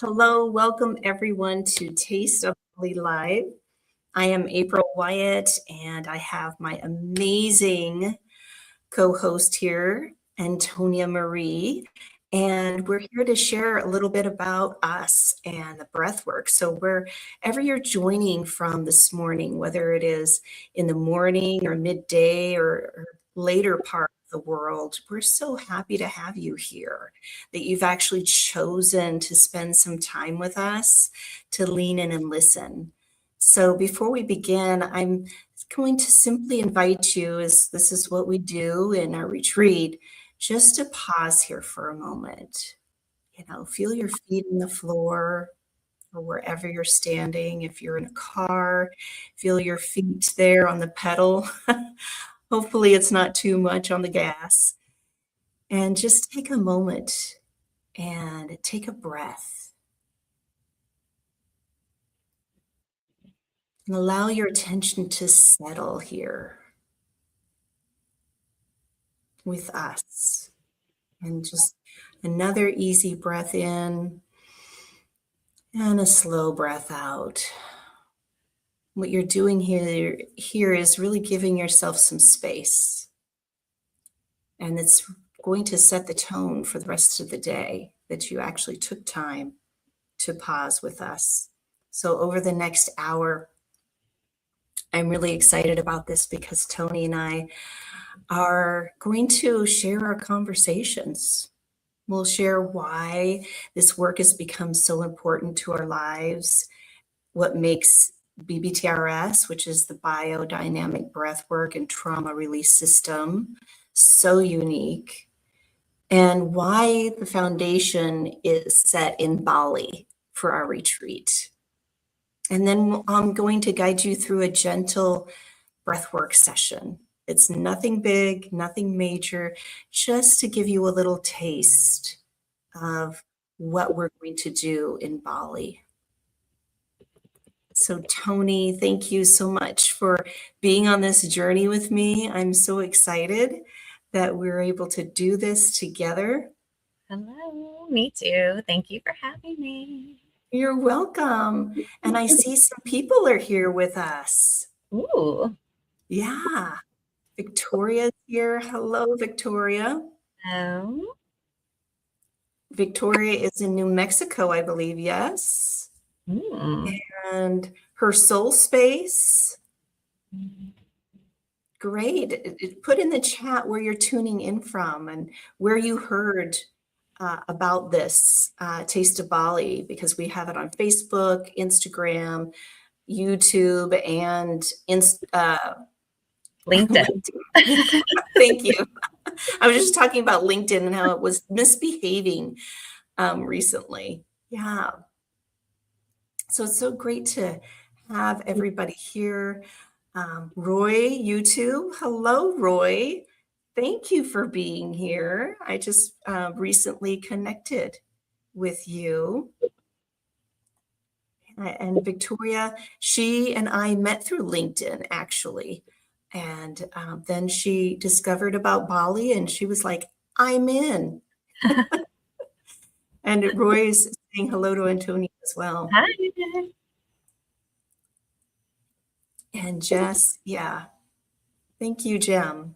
Hello, welcome everyone to Taste of Bali Live. I am April Wyatt, and I have my amazing co-host here, Antonia Marie, and we're here to share a little bit about us and the breathwork. So wherever you're joining from this morning, whether it is in the morning or midday or later part of the world, we're so happy to have you here, that you've actually chosen to spend some time with us, to lean in and listen. So before we begin, I'm going to simply invite you, as this is what we do in our retreat, just to pause here for a moment. Feel your feet on the floor or wherever you're standing. If you're in a car, feel your feet there on the pedal. Hopefully it's not too much on the gas. And just take a moment and take a breath. And allow your attention to settle here with us. And just another easy breath in and a slow breath out. What you're doing here is really giving yourself some space. And it's going to set the tone for the rest of the day that you actually took time to pause with us. So over the next hour, I'm really excited about this because Tony and I are going to share our conversations. We'll share why this work has become so important to our lives, what makes BBTRS, which is the BioDynamic Breathwork and Trauma Release System, so unique, and why the foundation is set in Bali for our retreat. And then I'm going to guide you through a gentle breathwork session. It's nothing big, nothing major, just to give you a little taste of what we're going to do in Bali. So Tony, thank you so much for being on this journey with me. I'm so excited that we're able to do this together. Hello, me too. Thank you for having me. You're welcome. And I see some people are here with us. Ooh. Yeah. Victoria's here. Hello, Victoria. Hello. Victoria is in New Mexico, I believe, yes. And her soul space. Great. Put in the chat where you're tuning in from and where you heard about this Taste of Bali, because we have it on Facebook, Instagram, YouTube, and LinkedIn. Thank you. I was just talking about LinkedIn and how it was misbehaving recently. Yeah. So it's so great to have everybody here. Roy, YouTube. Hello, Roy. Thank you for being here. I just recently connected with you. And Victoria, she and I met through LinkedIn, actually. And then she discovered about Bali and she was like, I'm in. And Roy is saying hello to Antonia as well. Hi. And Jess, yeah. Thank you, Jem.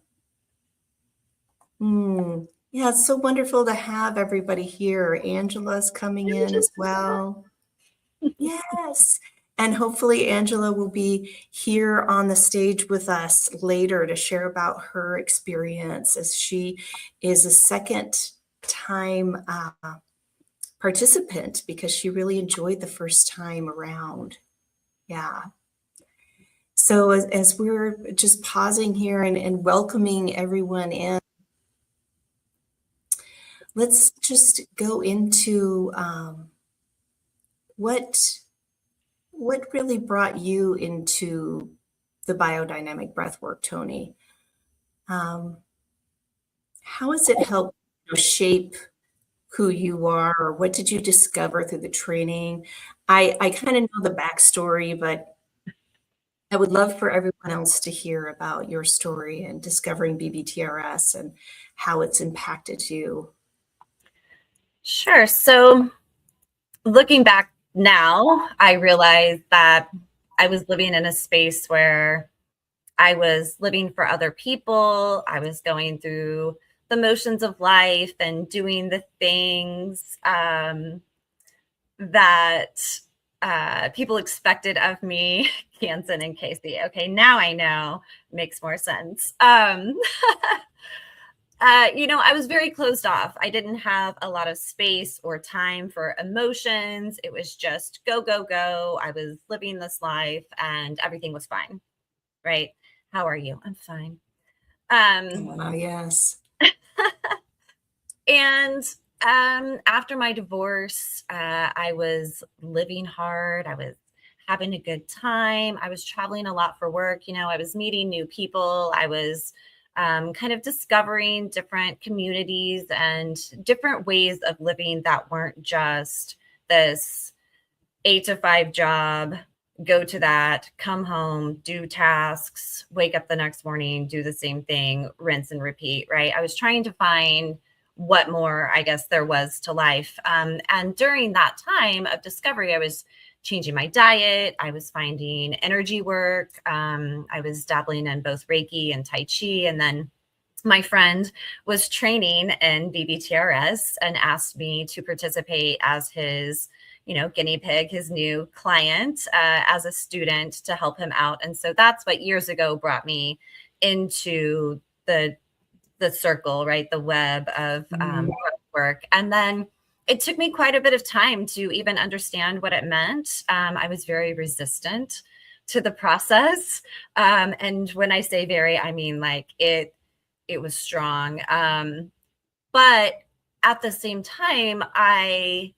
Yeah, it's so wonderful to have everybody here. Angela's coming in as well. Yes. And hopefully Angela will be here on the stage with us later to share about her experience, as she is a second time participant because she really enjoyed the first time around. Yeah. So as we're just pausing here and welcoming everyone in, let's just go into what really brought you into the biodynamic breathwork, Tony? How has it helped shape who you are, or what did you discover through the training? I kind of know the backstory, but I would love for everyone else to hear about your story and discovering BBTRS and how it's impacted you. Sure. So looking back now, I realized that I was living in a space where I was living for other people. I was going through the motions of life and doing the things that people expected of me. Canson and Casey. Okay, now I know. Makes more sense. I was very closed off. I didn't have a lot of space or time for emotions. It was just go, go, go. I was living this life and everything was fine. Right? How are you? I'm fine. Yes. And after my divorce, I was living hard. I was having a good time. I was traveling a lot for work. I was meeting new people. I was kind of discovering different communities and different ways of living that weren't just this 8 to 5 job, go to that, come home, do tasks, wake up the next morning, do the same thing, rinse and repeat, right? I was trying to find what more, I guess, there was to life. And during that time of discovery, I was changing my diet. I was finding energy work. I was dabbling in both Reiki and Tai Chi. And then my friend was training in BBTRS and asked me to participate as his guinea pig, his new client, as a student to help him out. And so that's what years ago brought me into the circle, right? The web of work. And then it took me quite a bit of time to even understand what it meant. I was very resistant to the process. And when I say very, I mean like it was strong. But at the same time, I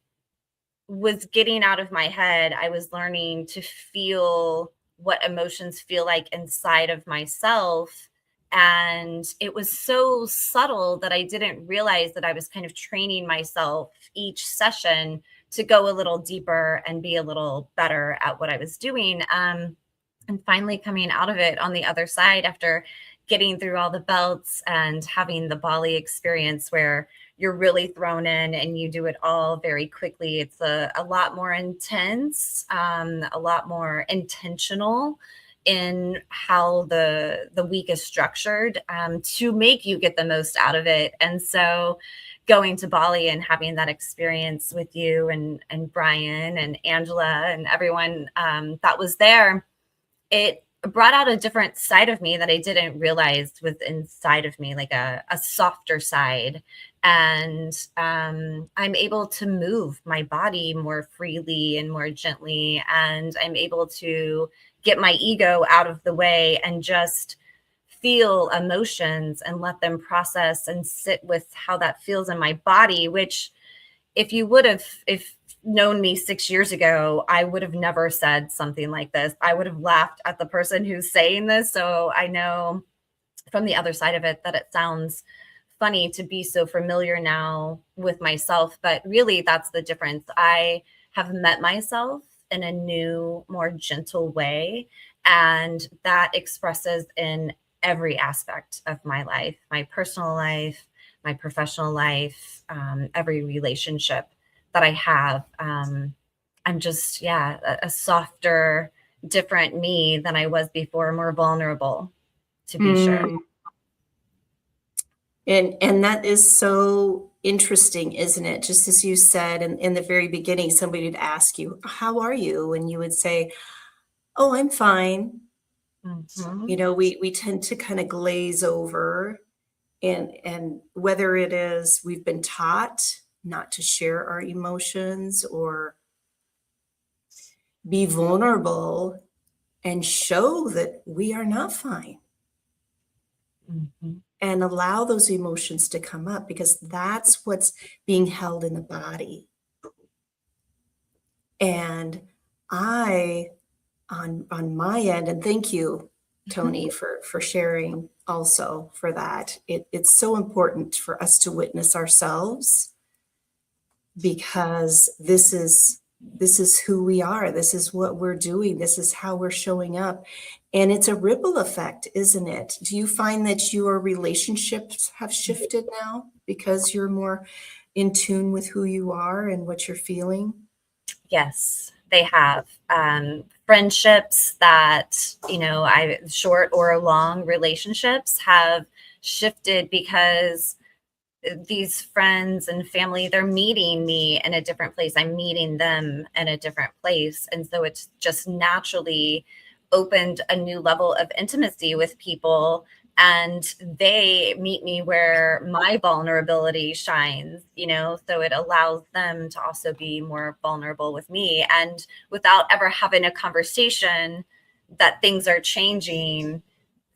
was getting out of my head. I was learning to feel what emotions feel like inside of myself. And it was so subtle that I didn't realize that I was kind of training myself each session to go a little deeper and be a little better at what I was doing. And finally coming out of it on the other side after getting through all the belts and having the Bali experience where you're really thrown in and you do it all very quickly. It's a lot more intense, a lot more intentional in how the week is structured to make you get the most out of it. And so going to Bali and having that experience with you and Brian and Angela and everyone that was there, it brought out a different side of me that I didn't realize was inside of me, like a softer side. And I'm able to move my body more freely and more gently. And I'm able to get my ego out of the way and just feel emotions and let them process and sit with how that feels in my body, which if known me 6 years ago, I would have never said something like this. I would have laughed at the person who's saying this. So I know from the other side of it that it sounds funny to be so familiar now with myself, but really that's the difference. I have met myself in a new, more gentle way, and that expresses in every aspect of my life, my personal life, my professional life, every relationship that I have. I'm just, a softer, different me than I was before, more vulnerable, to be sure. And that is so interesting, isn't it? Just as you said in the very beginning, somebody would ask you, "How are you?" And you would say, "Oh, I'm fine." Mm-hmm. We tend to kind of glaze over, and whether it is we've been taught not to share our emotions or be vulnerable and show that we are not fine. Mm-hmm. And allow those emotions to come up, because that's what's being held in the body. And I, on my end, and thank you, Tony, for sharing also for that. It's so important for us to witness ourselves, because this is who we are. This is what we're doing. This is how we're showing up. And it's a ripple effect, isn't it? Do you find that your relationships have shifted now because you're more in tune with who you are and what you're feeling? Yes, they have. Friendships that, short or long relationships have shifted because these friends and family, they're meeting me in a different place. I'm meeting them in a different place. And so it's just naturally opened a new level of intimacy with people, and they meet me where my vulnerability shines, so it allows them to also be more vulnerable with me, and without ever having a conversation that things are changing,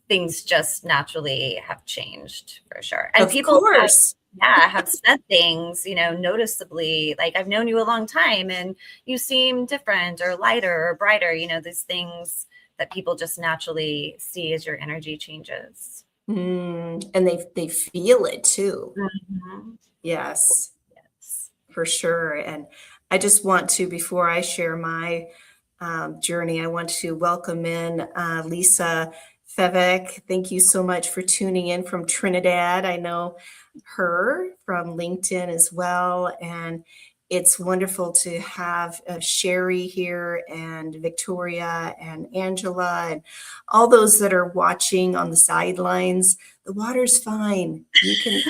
things just naturally have changed for sure. And Of people have, course. yeah, have said things, noticeably, like, I've known you a long time and you seem different or lighter or brighter, these things that people just naturally see as your energy changes. And they feel it too. Mhm. Yes, Yes. for sure. And I just want to, before I share my journey, I want to welcome in Lisa Fevek. Thank you so much for tuning in from Trinidad. I know her from LinkedIn as well. And it's wonderful to have Sherry here and Victoria and Angela and all those that are watching on the sidelines. The water's fine.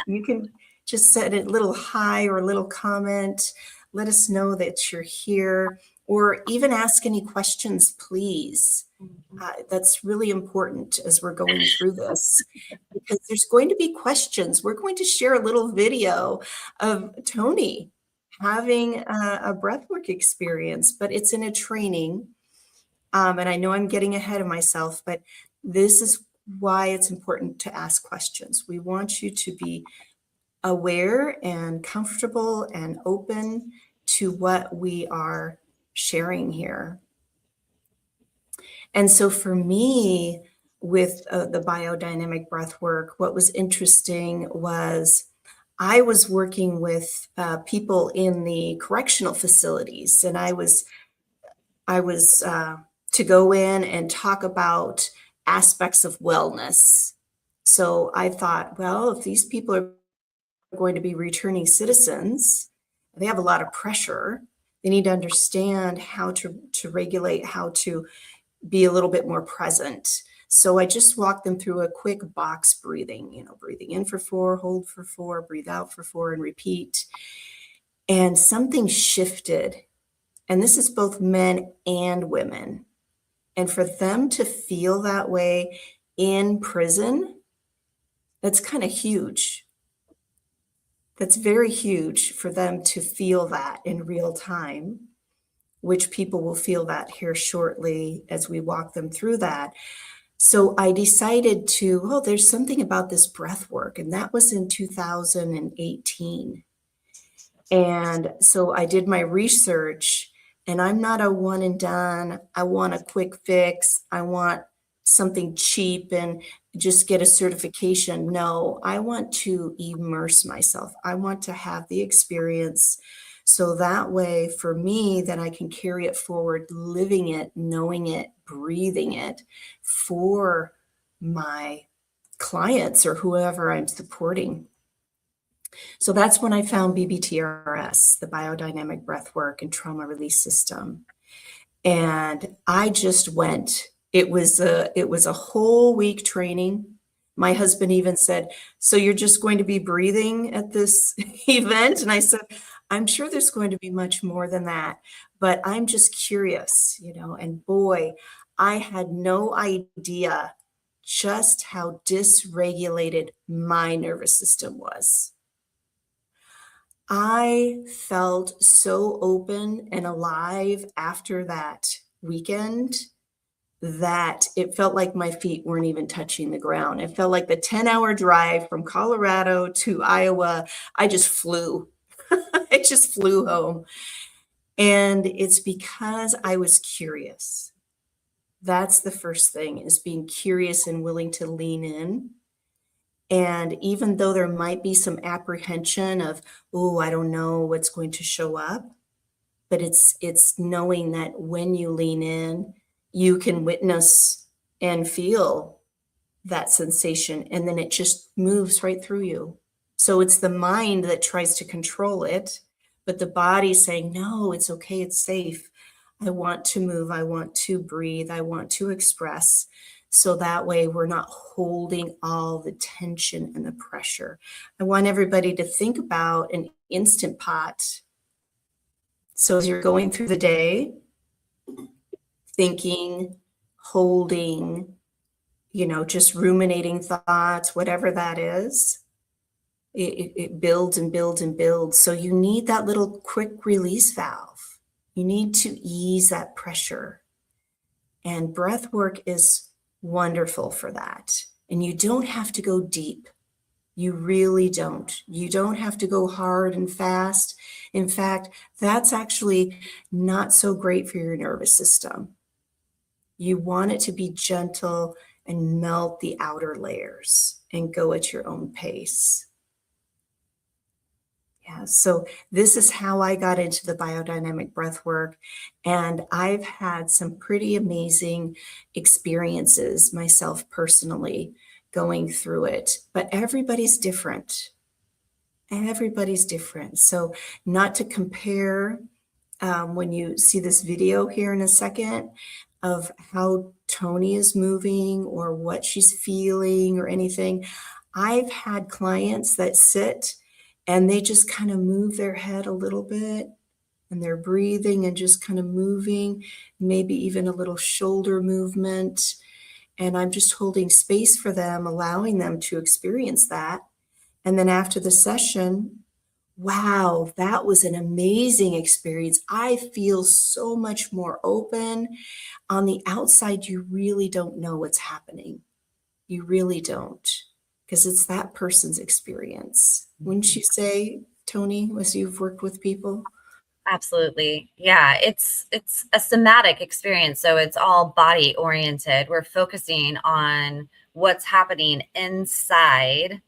You can just set a little hi or a little comment. Let us know that you're here, or even ask any questions, please. Mhm. That's really important as we're going through this, because there's going to be questions. We're going to share a little video of Tony having a breathwork experience, but it's in a training. And I know I'm getting ahead of myself, but this is why it's important to ask questions. We want you to be aware and comfortable and open to what we are sharing here. And so for me, with the biodynamic breath work, what was interesting was I was working with people in the correctional facilities, and I was to go in and talk about aspects of wellness. So I thought, well, if these people are going to be returning citizens, they have a lot of pressure. They need to understand how to regulate, how to be a little bit more present. So I just walked them through a quick box breathing, breathing in for 4, hold for 4, breathe out for 4, and repeat. And something shifted. And this is both men and women. And for them to feel that way in prison, that's kind of huge. That's very huge for them to feel that in real time, which people will feel that here shortly as we walk them through that. So I decided there's something about this breath work, and that was in 2018. And so I did my research, and I'm not a one and done. I want a quick fix. I want something cheap and just get a certification. No, I want to immerse myself. I want to have the experience. So that way, for me, that I can carry it forward, living it, knowing it, breathing it for my clients or whoever I'm supporting. So that's when I found BBTRS, the Biodynamic Breathwork and Trauma Release System. And I just went. It was a whole week training. My husband even said, "So you're just going to be breathing at this event?" And I said, "I'm sure there's going to be much more than that, but I'm just curious. And boy, I had no idea just how dysregulated my nervous system was. I felt so open and alive after that weekend that it felt like my feet weren't even touching the ground. It felt like the 10-hour drive from Colorado to Iowa. I just flew. I just flew home. And it's because I was curious. That's the first thing, is being curious and willing to lean in. And even though there might be some apprehension of, oh, I don't know what's going to show up, but it's knowing that when you lean in, you can witness and feel that sensation, and then it just moves right through you. So it's the mind that tries to control it, but the body's saying, no, it's okay, it's safe. I want to move, I want to breathe, I want to express. So that way we're not holding all the tension and the pressure. I want everybody to think about an instant pot. So as you're going through the day, thinking, holding, just ruminating thoughts, whatever that is, it builds and builds and builds. So you need that little quick release valve. You need to ease that pressure. And breath work is wonderful for that. And you don't have to go deep. You really don't. You don't have to go hard and fast. In fact, that's actually not so great for your nervous system. You want it to be gentle and melt the outer layers and go at your own pace. Yeah, so this is how I got into the biodynamic breath work. And I've had some pretty amazing experiences myself personally going through it. But everybody's different. Everybody's different. So not to compare when you see this video here in a second of how Tony is moving or what she's feeling or anything. I've had clients that sit and they just kind of move their head a little bit and they're breathing and just kind of moving, maybe even a little shoulder movement. And I'm just holding space for them, allowing them to experience that. And then after the session, wow, that was an amazing experience. I feel so much more open. On the outside, you really don't know what's happening. You really don't, because it's that person's experience. Wouldn't you say, Tony, as you've worked with people? Absolutely. Yeah, it's a somatic experience, so it's all body oriented. We're focusing on what's happening inside,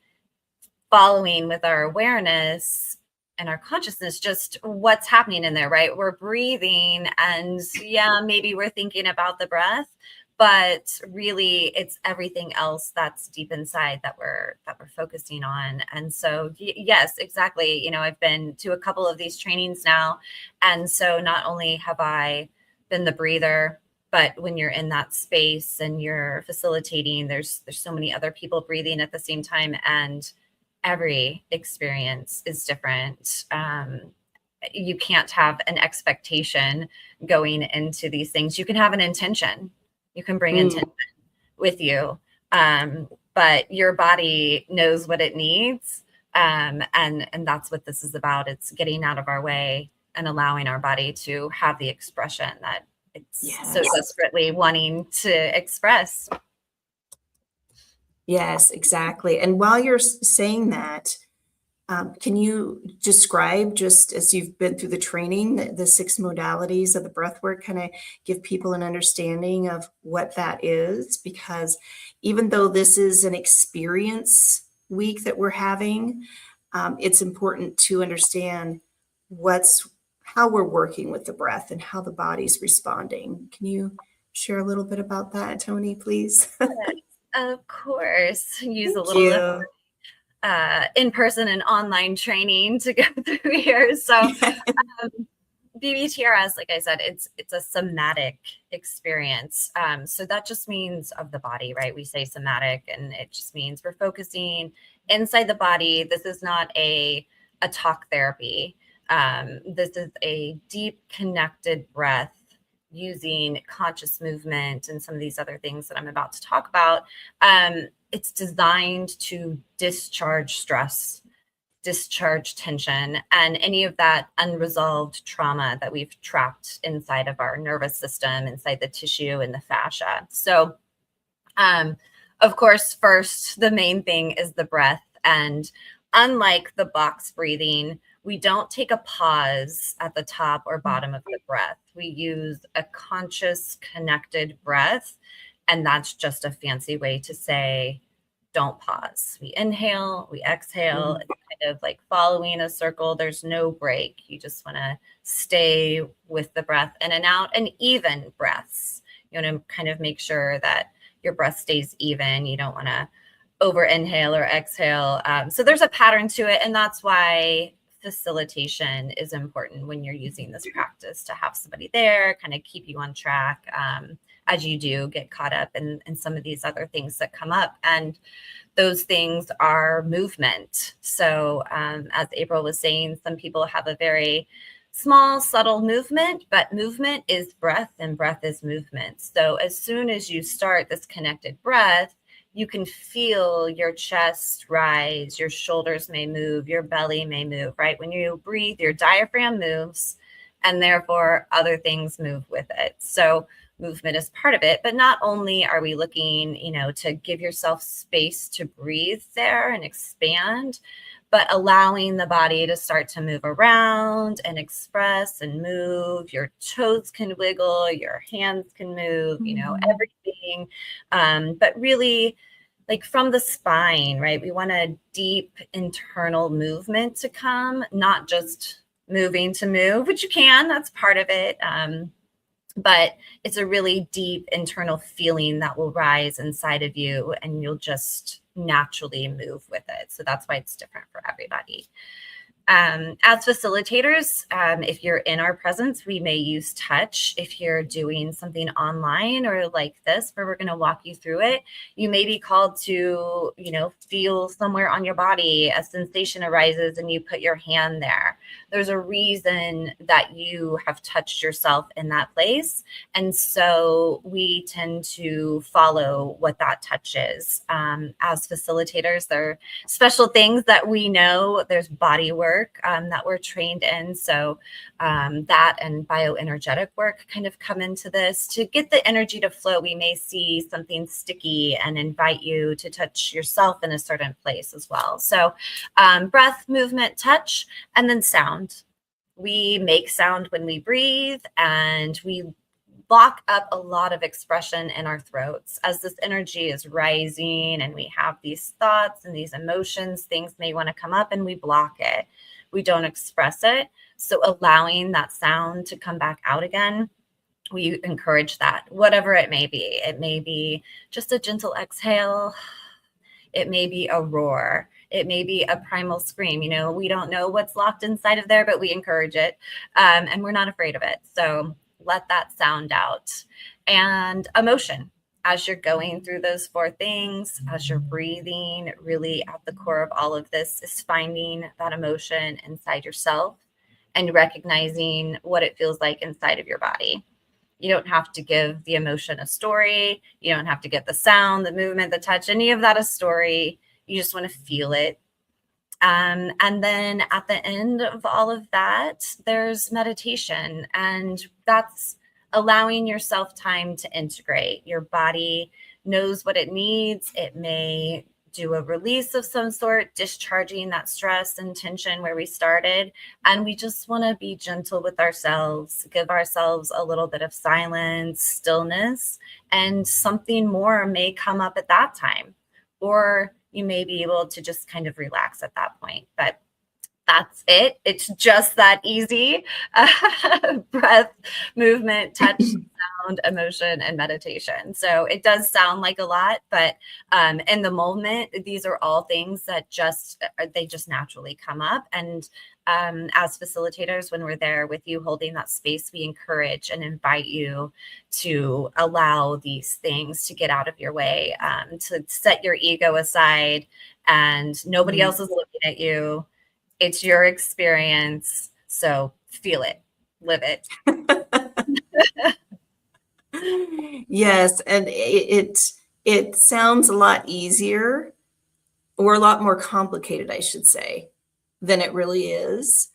following with our awareness and our consciousness just what's happening in there, right? We're breathing and yeah, maybe we're thinking about the breath, but really it's everything else that's deep inside that we're focusing on. And so yes, exactly. I've been to a couple of these trainings now, and so not only have I been the breather, but when you're in that space and you're facilitating, there's so many other people breathing at the same time, and every experience is different. You can't have an expectation going into these things. You can have an intention. You can bring intention with you, but your body knows what it needs, and that's what this is about. It's getting out of our way and allowing our body to have the expression that it's so desperately wanting to express. Yes, exactly. And while you're saying that, can you describe, just as you've been through the training, the 6 modalities of the breath work, kind of give people an understanding of what that is? Because even though this is an experience week that we're having, it's important to understand how we're working with the breath and how the body's responding. Can you share a little bit about that, Tony, please? Of course, use Thank a little you. in-person and online training to go through here. So BBTRS, like I said, it's a somatic experience. So that just means of the body, right? We say somatic, and it just means we're focusing inside the body. This is not a talk therapy. This is a deep connected breath using conscious movement and some of these other things that I'm about to talk about. It's designed to discharge stress, discharge tension, and any of that unresolved trauma that we've trapped inside of our nervous system, inside the tissue and the fascia. So, of course, first, the main thing is the breath. And unlike the box breathing, we don't take a pause at the top or bottom of the breath. We use a conscious, connected breath. And that's just a fancy way to say, don't pause. We inhale, we exhale. It's kind of like following a circle. There's no break. You just want to stay with the breath in and out, and even breaths. You want to kind of make sure that your breath stays even. You don't want to over inhale or exhale. So there's a pattern to it. And that's why facilitation is important when you're using this practice, to have somebody there, kind of keep you on track as you do get caught up in some of these other things that come up. And those things are movement. So as April was saying, some people have a very small, subtle movement, but movement is breath and breath is movement. So as soon as you start this connected breath, you can feel your chest rise, your shoulders may move, your belly may move, right? When you breathe, your diaphragm moves, and therefore other things move with it. So movement is part of it, but not only are we looking, to give yourself space to breathe there and expand, but allowing the body to start to move around and express and move. Your toes can wiggle, your hands can move, everything. But really, like from the spine, right? We want a deep internal movement to come, not just moving to move, which you can, that's part of it. But it's a really deep internal feeling that will rise inside of you, and you'll just naturally move with it. So that's why it's different for everybody. As facilitators, if you're in our presence, we may use touch. If you're doing something online or like this, where we're going to walk you through it, you may be called to, feel somewhere on your body, a sensation arises and you put your hand there. There's a reason that you have touched yourself in that place. And so we tend to follow what that touch is. As facilitators, there are special things that we know. There's body work that we're trained in. So that and bioenergetic work kind of come into this. To get the energy to flow, we may see something sticky and invite you to touch yourself in a certain place as well. So breath, movement, touch, and then sound. We make sound when we breathe, and we lock up a lot of expression in our throats as this energy is rising and we have these thoughts and these emotions. Things may want to come up and we block it. We don't express it. So allowing that sound to come back out again, we encourage that, whatever it may be. It may be just a gentle exhale. It may be a roar. It may be a primal scream. We don't know what's locked inside of there, but we encourage it. And we're not afraid of it. So let that sound out. And emotion, as you're going through those 4 things, as you're breathing, really at the core of all of this is finding that emotion inside yourself and recognizing what it feels like inside of your body. You don't have to give the emotion a story. You don't have to get the sound, the movement, the touch, any of that a story. You just want to feel it. And then at the end of all of that, there's meditation, and that's allowing yourself time to integrate. Your body knows what it needs. It may do a release of some sort, discharging that stress and tension where we started. And we just want to be gentle with ourselves, give ourselves a little bit of silence, stillness, and something more may come up at that time. Or you may be able to just kind of relax at that point. But that's it. It's just that easy. Breath, movement, touch, sound, emotion, and meditation. So it does sound like a lot, but in the moment, these are all things that they just naturally come up. And as facilitators, when we're there with you holding that space, we encourage and invite you to allow these things to get out of your way, to set your ego aside, and nobody else is looking at you. It's your experience. So feel it, live it. Yes. And it sounds a lot easier, or a lot more complicated, I should say, than it really is.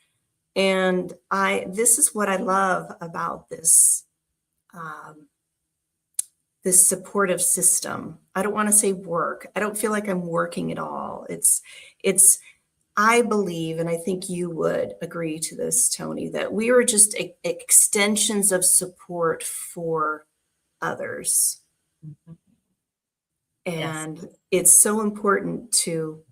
And this is what I love about this, this supportive system. I don't want to say work. I don't feel like I'm working at all. It's, I believe, and I think you would agree to this, Tony, that we are just extensions of support for others. And yes, it's so important to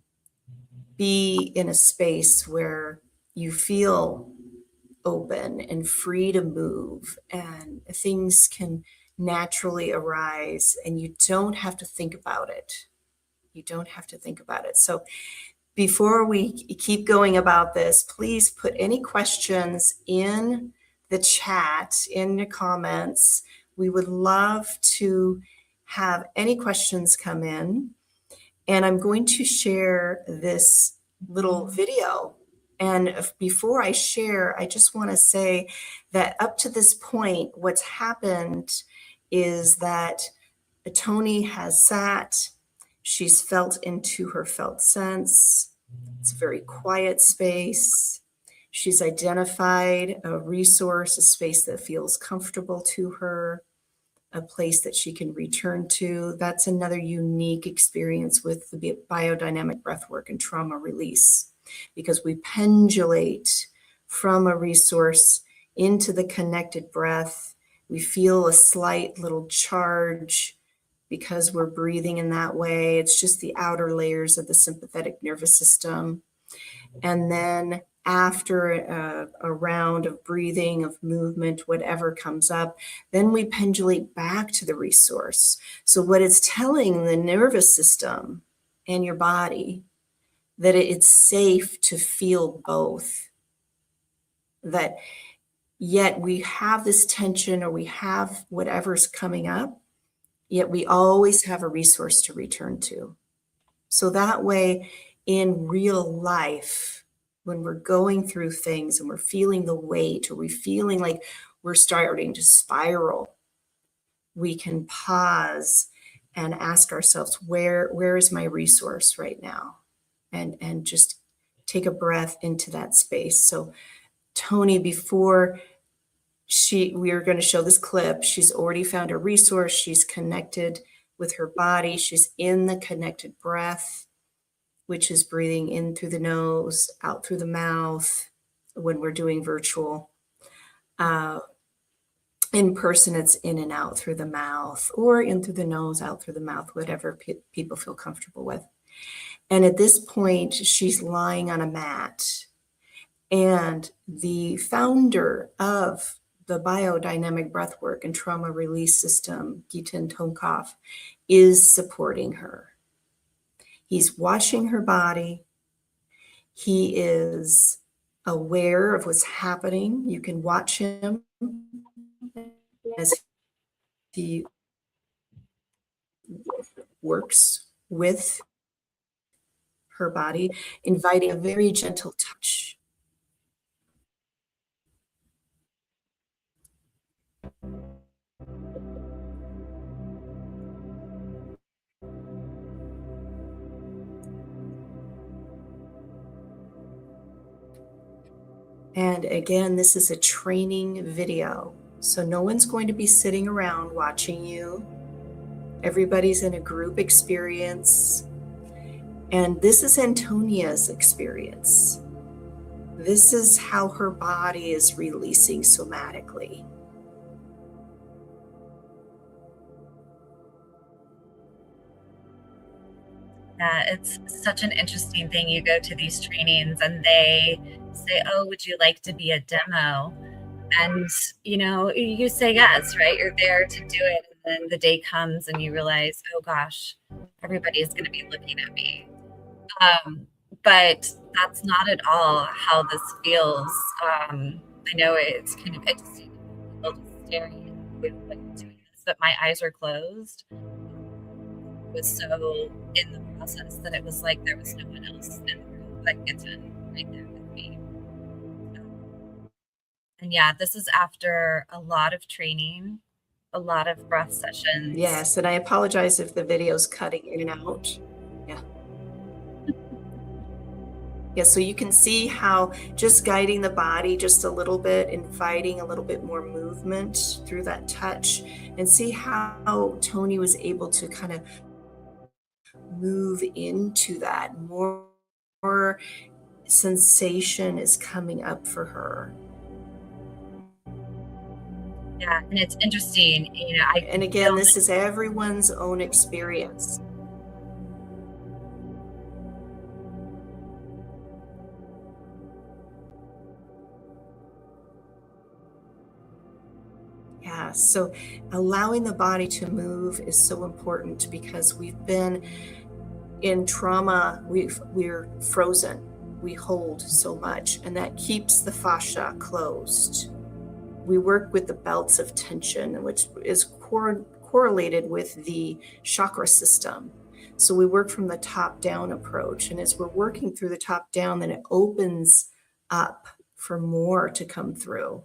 be in a space where you feel open and free to move, and things can naturally arise, and you don't have to think about it. You don't have to think about it. So Before we keep going about this, please put any questions in the chat, in the comments. We would love to have any questions come in. And I'm going to share this little video. And before I share, I just want to say that up to this point, what's happened is that Tony has sat, she's felt into her felt sense. It's a very quiet space. She's identified a resource, a space that feels comfortable to her, a place that she can return to. That's another unique experience with the biodynamic breathwork and trauma release, because we pendulate from a resource into the connected breath. We feel a slight little charge because we're breathing in that way. It's just the outer layers of the sympathetic nervous system. And then after a round of breathing, of movement, whatever comes up, then we pendulate back to the resource. So what it's telling the nervous system and your body, that it's safe to feel both. That yet we have this tension, or we have whatever's coming up, yet we always have a resource to return to. So that way, in real life, when we're going through things and we're feeling the weight, or we're feeling like we're starting to spiral, we can pause and ask ourselves, where is my resource right now? And just take a breath into that space. So Tony, before we are going to show this clip, she's already found a resource. She's connected with her body. She's in the connected breath, which is breathing in through the nose, out through the mouth when we're doing virtual. In person, it's in and out through the mouth, or in through the nose, out through the mouth, whatever people feel comfortable with. And at this point, she's lying on a mat. And the founder of the biodynamic breathwork and trauma release system, Gitan Tonkov, is supporting her. He's watching her body. He is aware of what's happening. You can watch him as he works with her body, inviting a very gentle touch. And again, this is a training video. So no one's going to be sitting around watching you. Everybody's in a group experience. And this is Antonia's experience. This is how her body is releasing somatically. Yeah, it's such an interesting thing. You go to these trainings and they say, "Oh, would you like to be a demo?" And, you say yes, right? You're there to do it. And then the day comes and you realize, oh gosh, everybody is going to be looking at me. But that's not at all how this feels. I know it's kind of interesting, people just staring at you like doing this, but my eyes were closed. I was so in the process that it was like there was no one else in the room but Gitten right there with me. And yeah, this is after a lot of training, a lot of breath sessions. Yes, and I apologize if the video's cutting in and out. Yeah. Yeah, so you can see how just guiding the body just a little bit, inviting a little bit more movement through that touch, and see how Tony was able to kind of move into that. More sensation is coming up for her. Yeah, and it's interesting, And again, this is everyone's own experience. Yeah, so allowing the body to move is so important, because we've been in trauma, we're frozen. We hold so much, and that keeps the fascia closed. We work with the belts of tension, which is correlated with the chakra system. So we work from the top down approach. And as we're working through the top down, then it opens up for more to come through.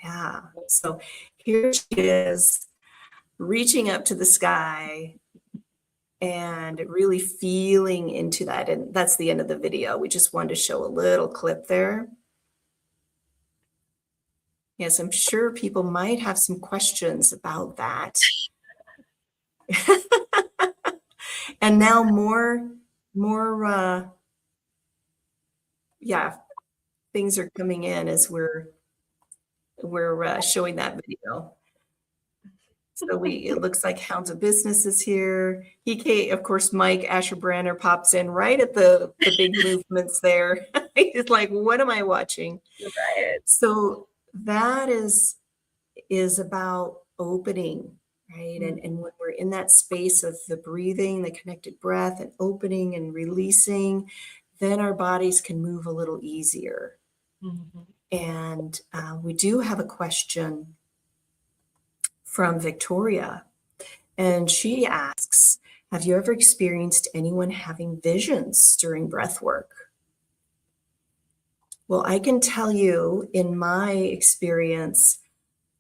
Yeah. So here she is reaching up to the sky and really feeling into that. And that's the end of the video. We just wanted to show a little clip there. Yes, I'm sure people might have some questions about that. And now more, yeah, things are coming in as we're showing that video. So it looks like Hounds of Business is here. Of course, Mike Asher-Branner pops in right at the big movements there. He's like, what am I watching? Right. So that is about opening, right? And when we're in that space of the breathing, the connected breath, and opening and releasing, then our bodies can move a little easier. Mm-hmm. And we do have a question from Victoria. And she asks, have you ever experienced anyone having visions during breath work? Well, I can tell you in my experience,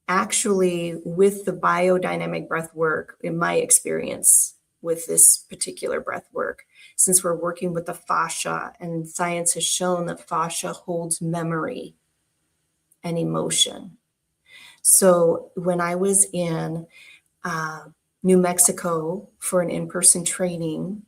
actually with the biodynamic breath work, in my experience with this particular breath work, since we're working with the fascia and science has shown that fascia holds memory and emotion. So when I was in New Mexico for an in-person training,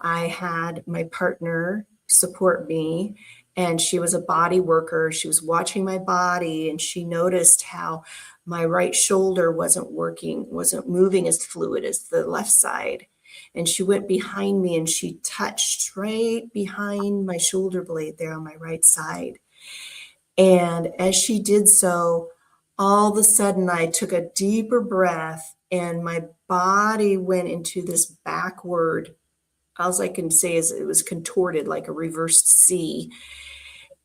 I had my partner support me, and she was a body worker. She was watching my body, and she noticed how my right shoulder wasn't moving as fluid as the left side. And she went behind me and she touched right behind my shoulder blade there on my right side. And as she did so, all of a sudden I took a deeper breath and my body went into this backward, all I can say is it was contorted like a reversed C.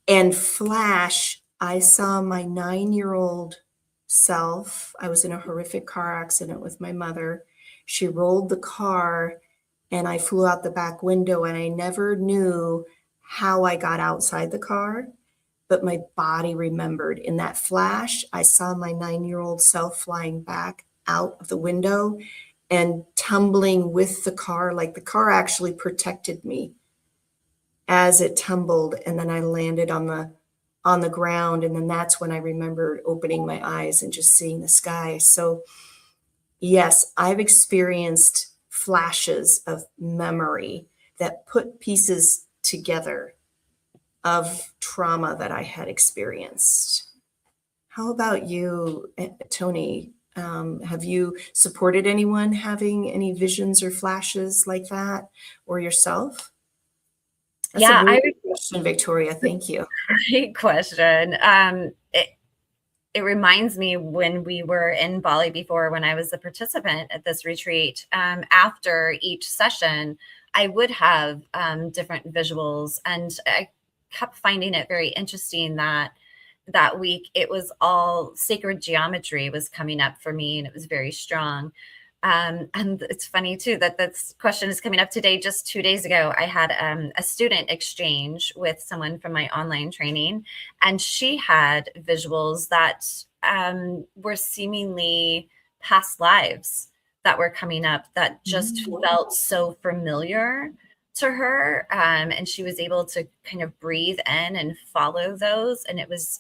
And flash, I saw my 9-year-old self. I was in a horrific car accident with my mother. She rolled the car and I flew out the back window, and I never knew how I got outside the car, but my body remembered. In that flash, I saw my 9-year-old self flying back out of the window and tumbling with the car, like the car actually protected me as it tumbled. And then I landed on the ground. And then that's when I remembered opening my eyes and just seeing the sky. So yes, I've experienced flashes of memory that put pieces together of trauma that I had experienced. How about you, Tony? Have you supported anyone having any visions or flashes like that, or yourself? That's a really good question, Victoria. Thank you. Great question. It reminds me when we were in Bali before, when I was a participant at this retreat, after each session, I would have different visuals, and I kept finding it very interesting that week it was all sacred geometry was coming up for me, and it was very strong. And it's funny too that this question is coming up today. Just 2 days ago, I had a student exchange with someone from my online training, and she had visuals that were seemingly past lives that were coming up that just felt so familiar to her. And she was able to kind of breathe in and follow those. And it was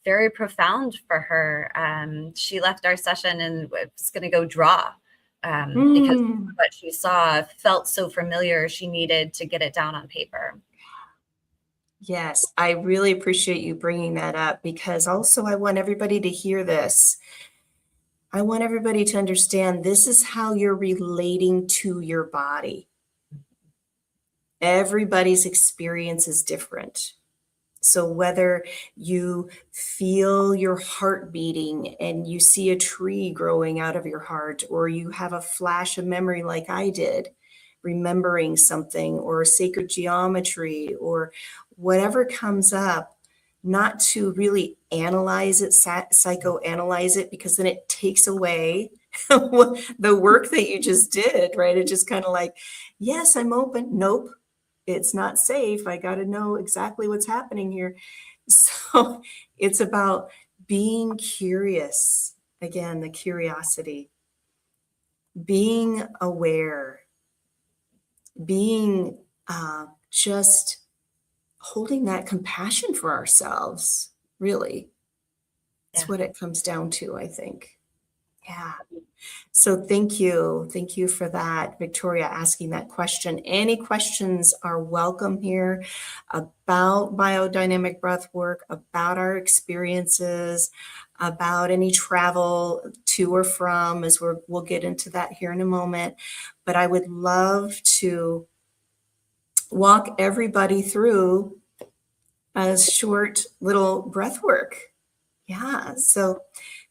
very profound for her. She left our session and was going to go draw. Because what she saw felt so familiar, she needed to get it down on paper. Yes, I really appreciate you bringing that up, because also I want everybody to hear this. I want everybody to understand this is how you're relating to your body. Everybody's experience is different. So whether you feel your heart beating and you see a tree growing out of your heart, or you have a flash of memory like I did, remembering something or sacred geometry or whatever comes up, not to really analyze it, psychoanalyze it, because then it takes away the work that you just did, right? It just kind of like, yes, I'm open. Nope, it's not safe. I got to know exactly what's happening here. So it's about being curious. Again, the curiosity, being aware, being just holding that compassion for ourselves, really. It's Yeah. what it comes down to, I think. Yeah. So thank you. Thank you for that, Victoria, asking that question. Any questions are welcome here about biodynamic breath work, about our experiences, about any travel to or from, as we'll get into that here in a moment. But I would love to walk everybody through a short little breath work. Yeah. So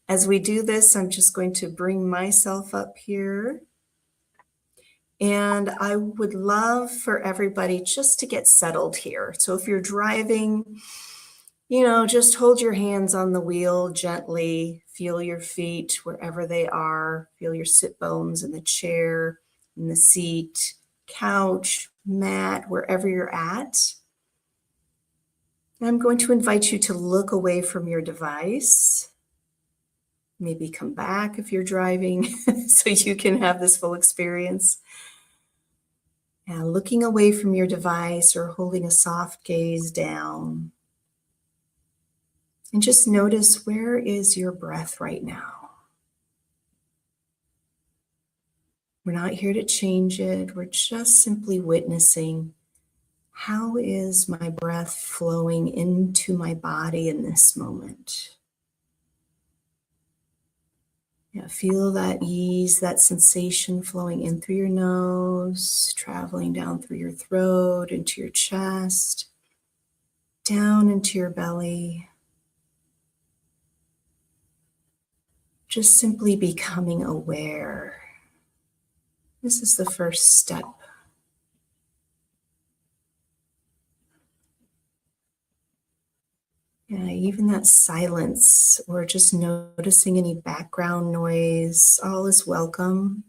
as we do this, I'm just going to bring myself up here. And I would love for everybody just to get settled here. So if you're driving, just hold your hands on the wheel gently, feel your feet wherever they are, feel your sit bones in the chair, in the seat, couch, mat, wherever you're at. I'm going to invite you to look away from your device. Maybe come back if you're driving so you can have this full experience. And looking away from your device or holding a soft gaze down. And just notice, where is your breath right now? We're not here to change it. We're just simply witnessing, how is my breath flowing into my body in this moment? Yeah, feel that ease, that sensation flowing in through your nose, traveling down through your throat, into your chest, down into your belly. Just simply becoming aware. This is the first step. Yeah, even that silence or just noticing any background noise, all is welcome.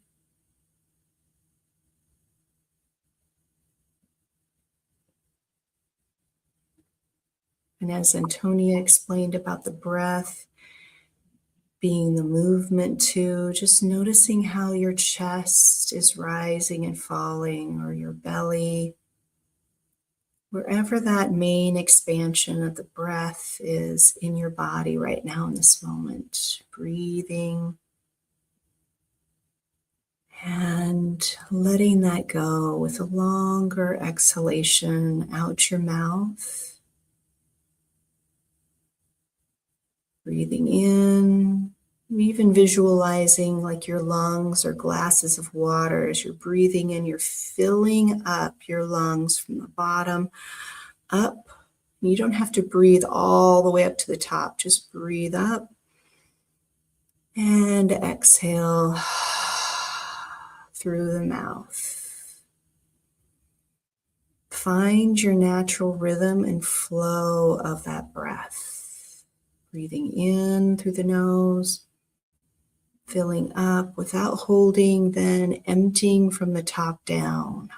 And as Antonia explained about the breath being the movement too, just noticing how your chest is rising and falling, or your belly, wherever that main expansion of the breath is in your body right now in this moment. Breathing and letting that go with a longer exhalation out your mouth. Breathing in, even visualizing like your lungs are glasses of water. As you're breathing in, you're filling up your lungs from the bottom up. You don't have to breathe all the way up to the top. Just breathe up and exhale through the mouth. Find your natural rhythm and flow of that breath. Breathing in through the nose, filling up without holding, then emptying from the top down.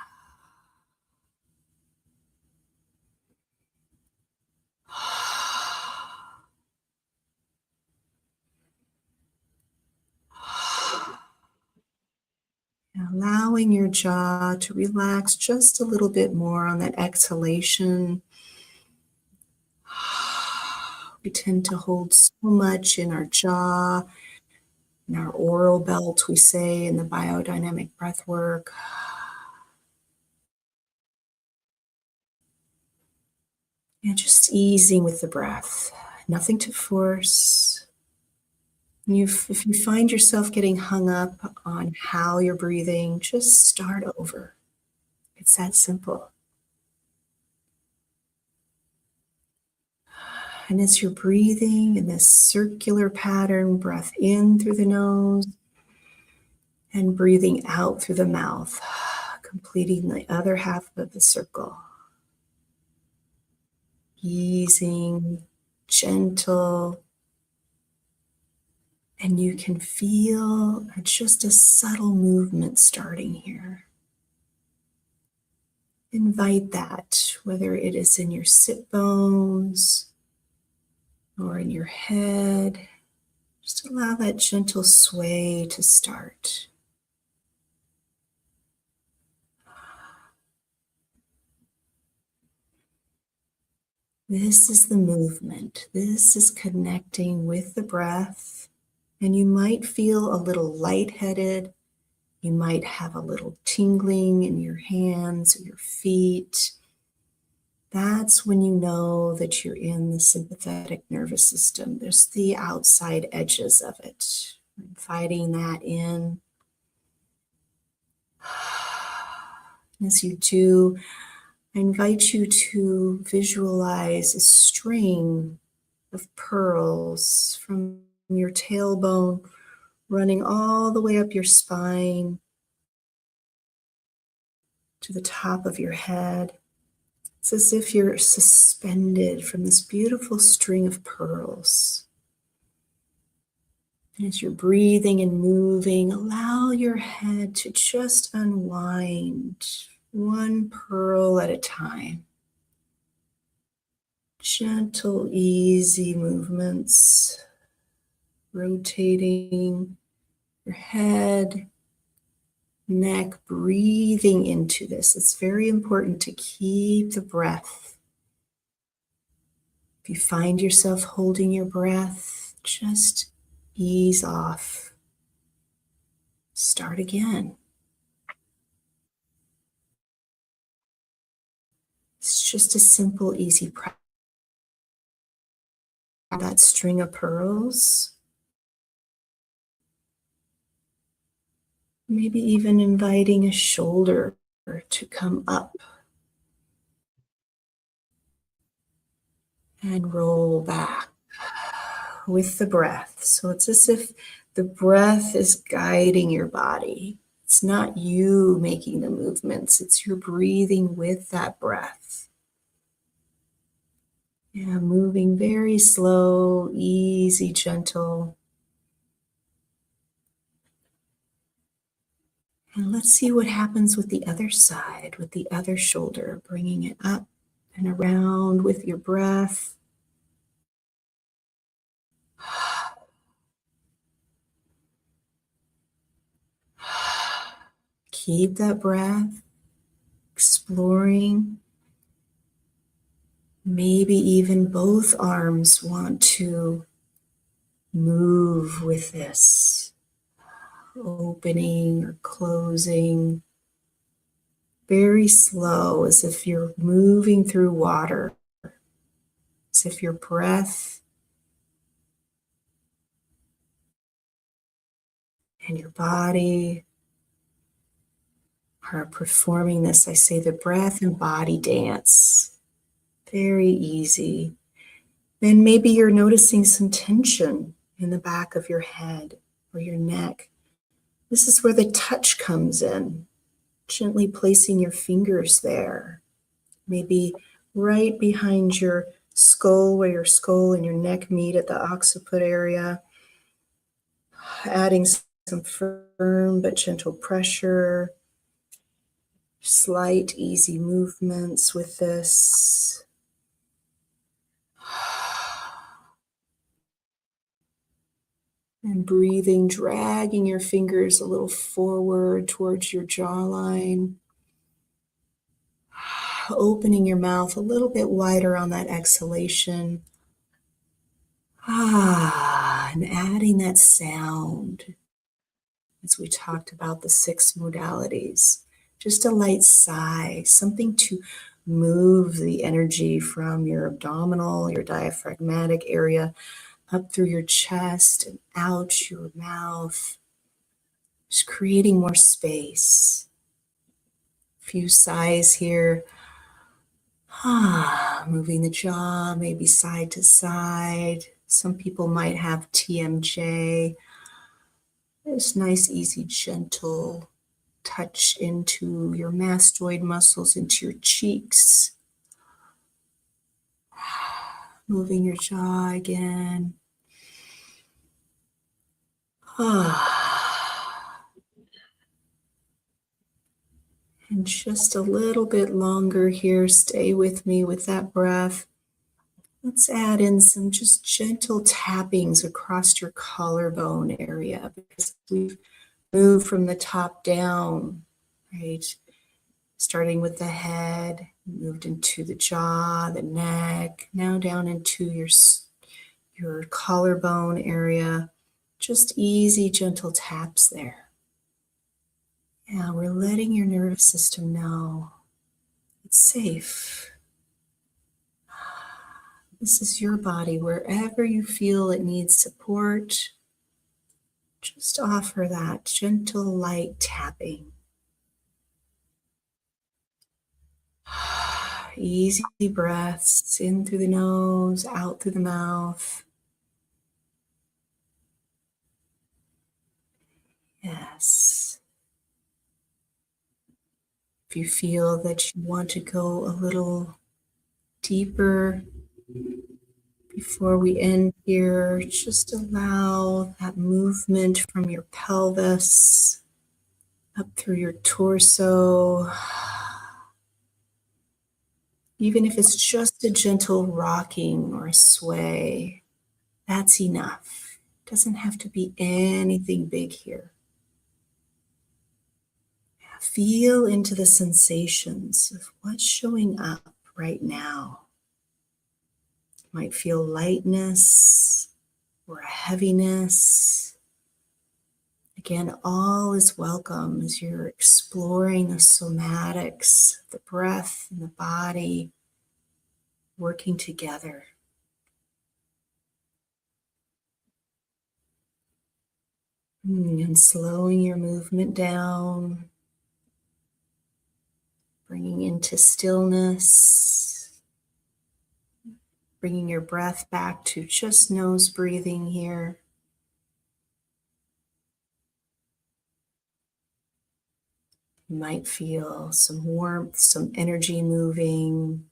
Allowing your jaw to relax just a little bit more on that exhalation. We tend to hold so much in our jaw, in our oral belt, we say in the biodynamic breath work. And just easing with the breath, nothing to force. If you find yourself getting hung up on how you're breathing, just start over. It's that simple. And as you're breathing in this circular pattern, breath in through the nose and breathing out through the mouth. completing the other half of the circle. Easing, gentle, and you can feel just a subtle movement starting here. Invite that, whether it is in your sit bones or in your head. Just allow that gentle sway to start. This is the movement. This is connecting with the breath. And you might feel a little lightheaded. You might have a little tingling in your hands or your feet. That's when you know that you're in the sympathetic nervous system. There's the outside edges of it. Inviting that in. As you do, I invite you to visualize a string of pearls from your tailbone running all the way up your spine to the top of your head. It's as if you're suspended from this beautiful string of pearls. And as you're breathing and moving, allow your head to just unwind one pearl at a time. Gentle, easy movements, rotating your head, neck, breathing into this. It's very important to keep the breath. If you find yourself holding your breath, just ease off. Start again. It's just a simple, easy practice. That string of pearls. Maybe even inviting a shoulder to come up and roll back with the breath. So it's as if the breath is guiding your body. It's not you making the movements, it's your breathing with that breath. Yeah, moving very slow, easy, gentle. And let's see what happens with the other side, with the other shoulder, bringing it up and around with your breath. Keep that breath, exploring. Maybe even both arms want to move with this, opening or closing. Very slow, as if you're moving through water, as if your breath and your body are performing this. I say the breath and body dance. Very easy. Then maybe you're noticing some tension in the back of your head or your neck. This is where the touch comes in. Gently placing your fingers there. Maybe right behind your skull, where your skull and your neck meet at the occiput area. Adding some firm but gentle pressure. Slight, easy movements with this. And breathing, dragging your fingers a little forward towards your jawline. Opening your mouth a little bit wider on that exhalation. And adding that sound. As we talked about the 6 modalities. Just a light sigh, something to move the energy from your abdominal, your diaphragmatic area, up through your chest and out your mouth. Just creating more space. A few sighs here. Moving the jaw, maybe side to side. Some people might have TMJ. It's nice, easy, gentle touch into your mastoid muscles, into your cheeks. Moving your jaw again. And just a little bit longer here. Stay with me with that breath. Let's add in some just gentle tappings across your collarbone area, because we've moved from the top down, right? Starting with the head, moved into the jaw, the neck, now down into your collarbone area. Just easy, gentle taps there. Yeah, we're letting your nervous system know it's safe. This is your body. Wherever you feel it needs support, just offer that gentle, light tapping. Easy breaths in through the nose, out through the mouth. Yes. If you feel that you want to go a little deeper before we end here, just allow that movement from your pelvis up through your torso. Even if it's just a gentle rocking or a sway, that's enough. It doesn't have to be anything big here. Feel into the sensations of what's showing up right now. You might feel lightness or a heaviness. Again, all is welcome as you're exploring the somatics, the breath and the body working together. And slowing your movement down, bringing into stillness, bringing your breath back to just nose breathing here. You might feel some warmth, some energy moving.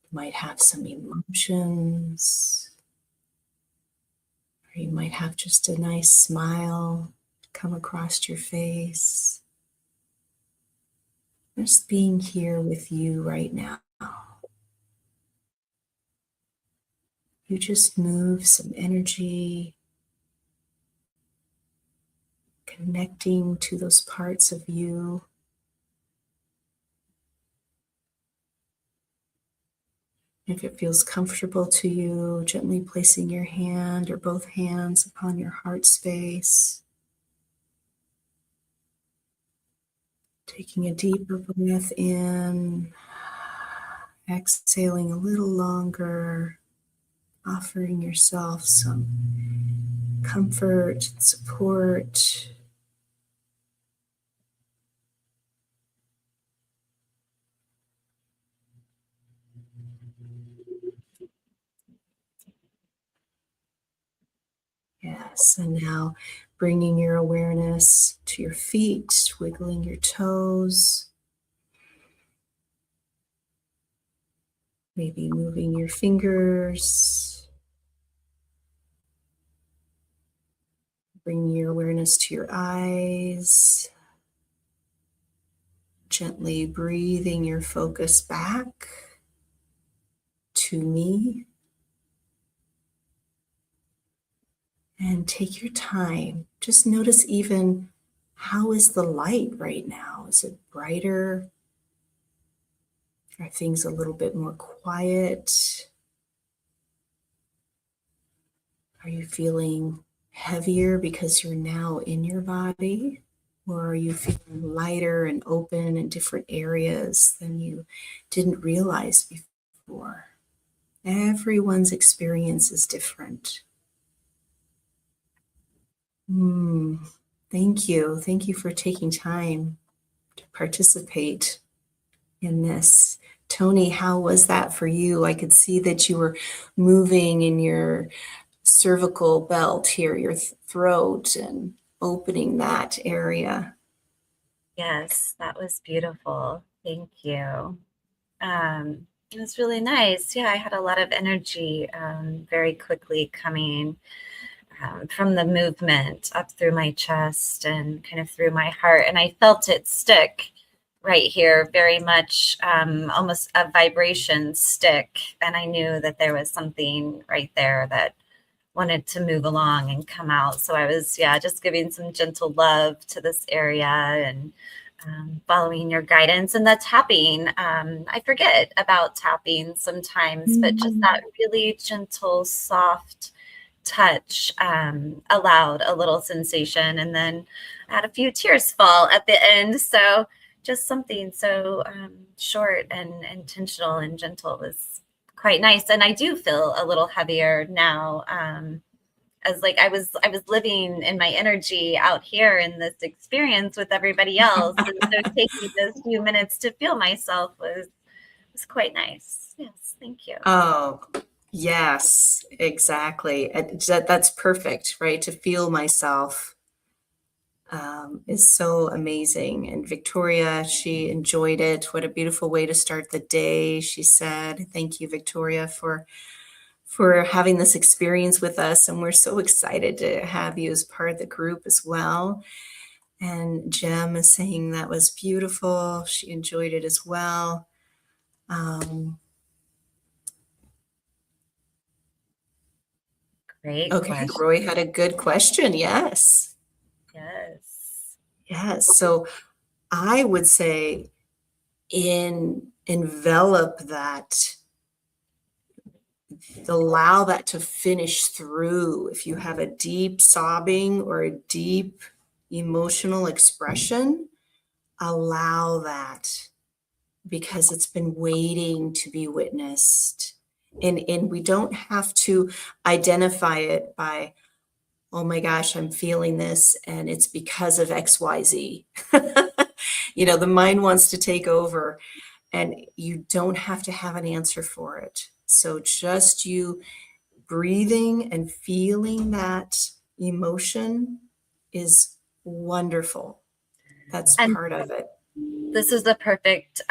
You might have some emotions. Or you might have just a nice smile come across your face. Just being here with you right now. You just move some energy, connecting to those parts of you. If it feels comfortable to you, gently placing your hand or both hands upon your heart space. Taking a deeper breath in, exhaling a little longer, offering yourself some comfort, support. Yes, and now bringing your awareness to your feet, wiggling your toes, maybe moving your fingers, bringing your awareness to your eyes, gently breathing your focus back to me. And take your time. Just notice even how is the light right now? Is it brighter? Are things a little bit more quiet? Are you feeling heavier because you're now in your body? Or are you feeling lighter and open in different areas than you didn't realize before? Everyone's experience is different. Thank you. Thank you for taking time to participate in this. Tony, how was that for you? I could see that you were moving in your cervical belt here, your throat, and opening that area. Yes, that was beautiful. Thank you. It was really nice. Yeah, I had a lot of energy very quickly coming from the movement up through my chest and kind of through my heart. And I felt it stick right here, very much almost a vibration stick. And I knew that there was something right there that wanted to move along and come out. So I was, just giving some gentle love to this area and following your guidance. And the tapping, I forget about tapping sometimes, but just that really gentle, soft touch allowed a little sensation. And then I had a few tears fall at the end. So just something so short and intentional and gentle was quite nice. And I do feel a little heavier now, as like I was living in my energy out here in this experience with everybody else. And so taking those few minutes to feel myself was quite nice. Yes, thank you. Oh, yes, exactly. That's perfect, right? To feel myself is so amazing. And Victoria, she enjoyed it. What a beautiful way to start the day, she said. Thank you, Victoria, for having this experience with us. And we're so excited to have you as part of the group as well. And Jem is saying that was beautiful. She enjoyed it as well. Great Okay, question. Roy had a good question. Yes. Yes. Yes. So I would say envelop that, allow that to finish through. If you have a deep sobbing or a deep emotional expression, allow that, because it's been waiting to be witnessed. And we don't have to identify it by, oh my gosh, I'm feeling this and it's because of XYZ. The mind wants to take over, and you don't have to have an answer for it. So just you breathing and feeling that emotion is wonderful. That's And part of it. this is the perfect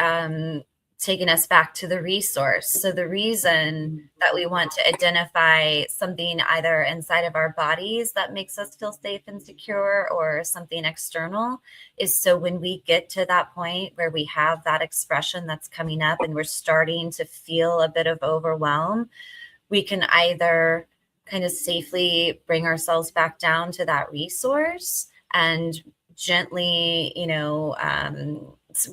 taking us back to the resource. So the reason that we want to identify something either inside of our bodies that makes us feel safe and secure, or something external, is so when we get to that point where we have that expression that's coming up and we're starting to feel a bit of overwhelm, we can either kind of safely bring ourselves back down to that resource and gently,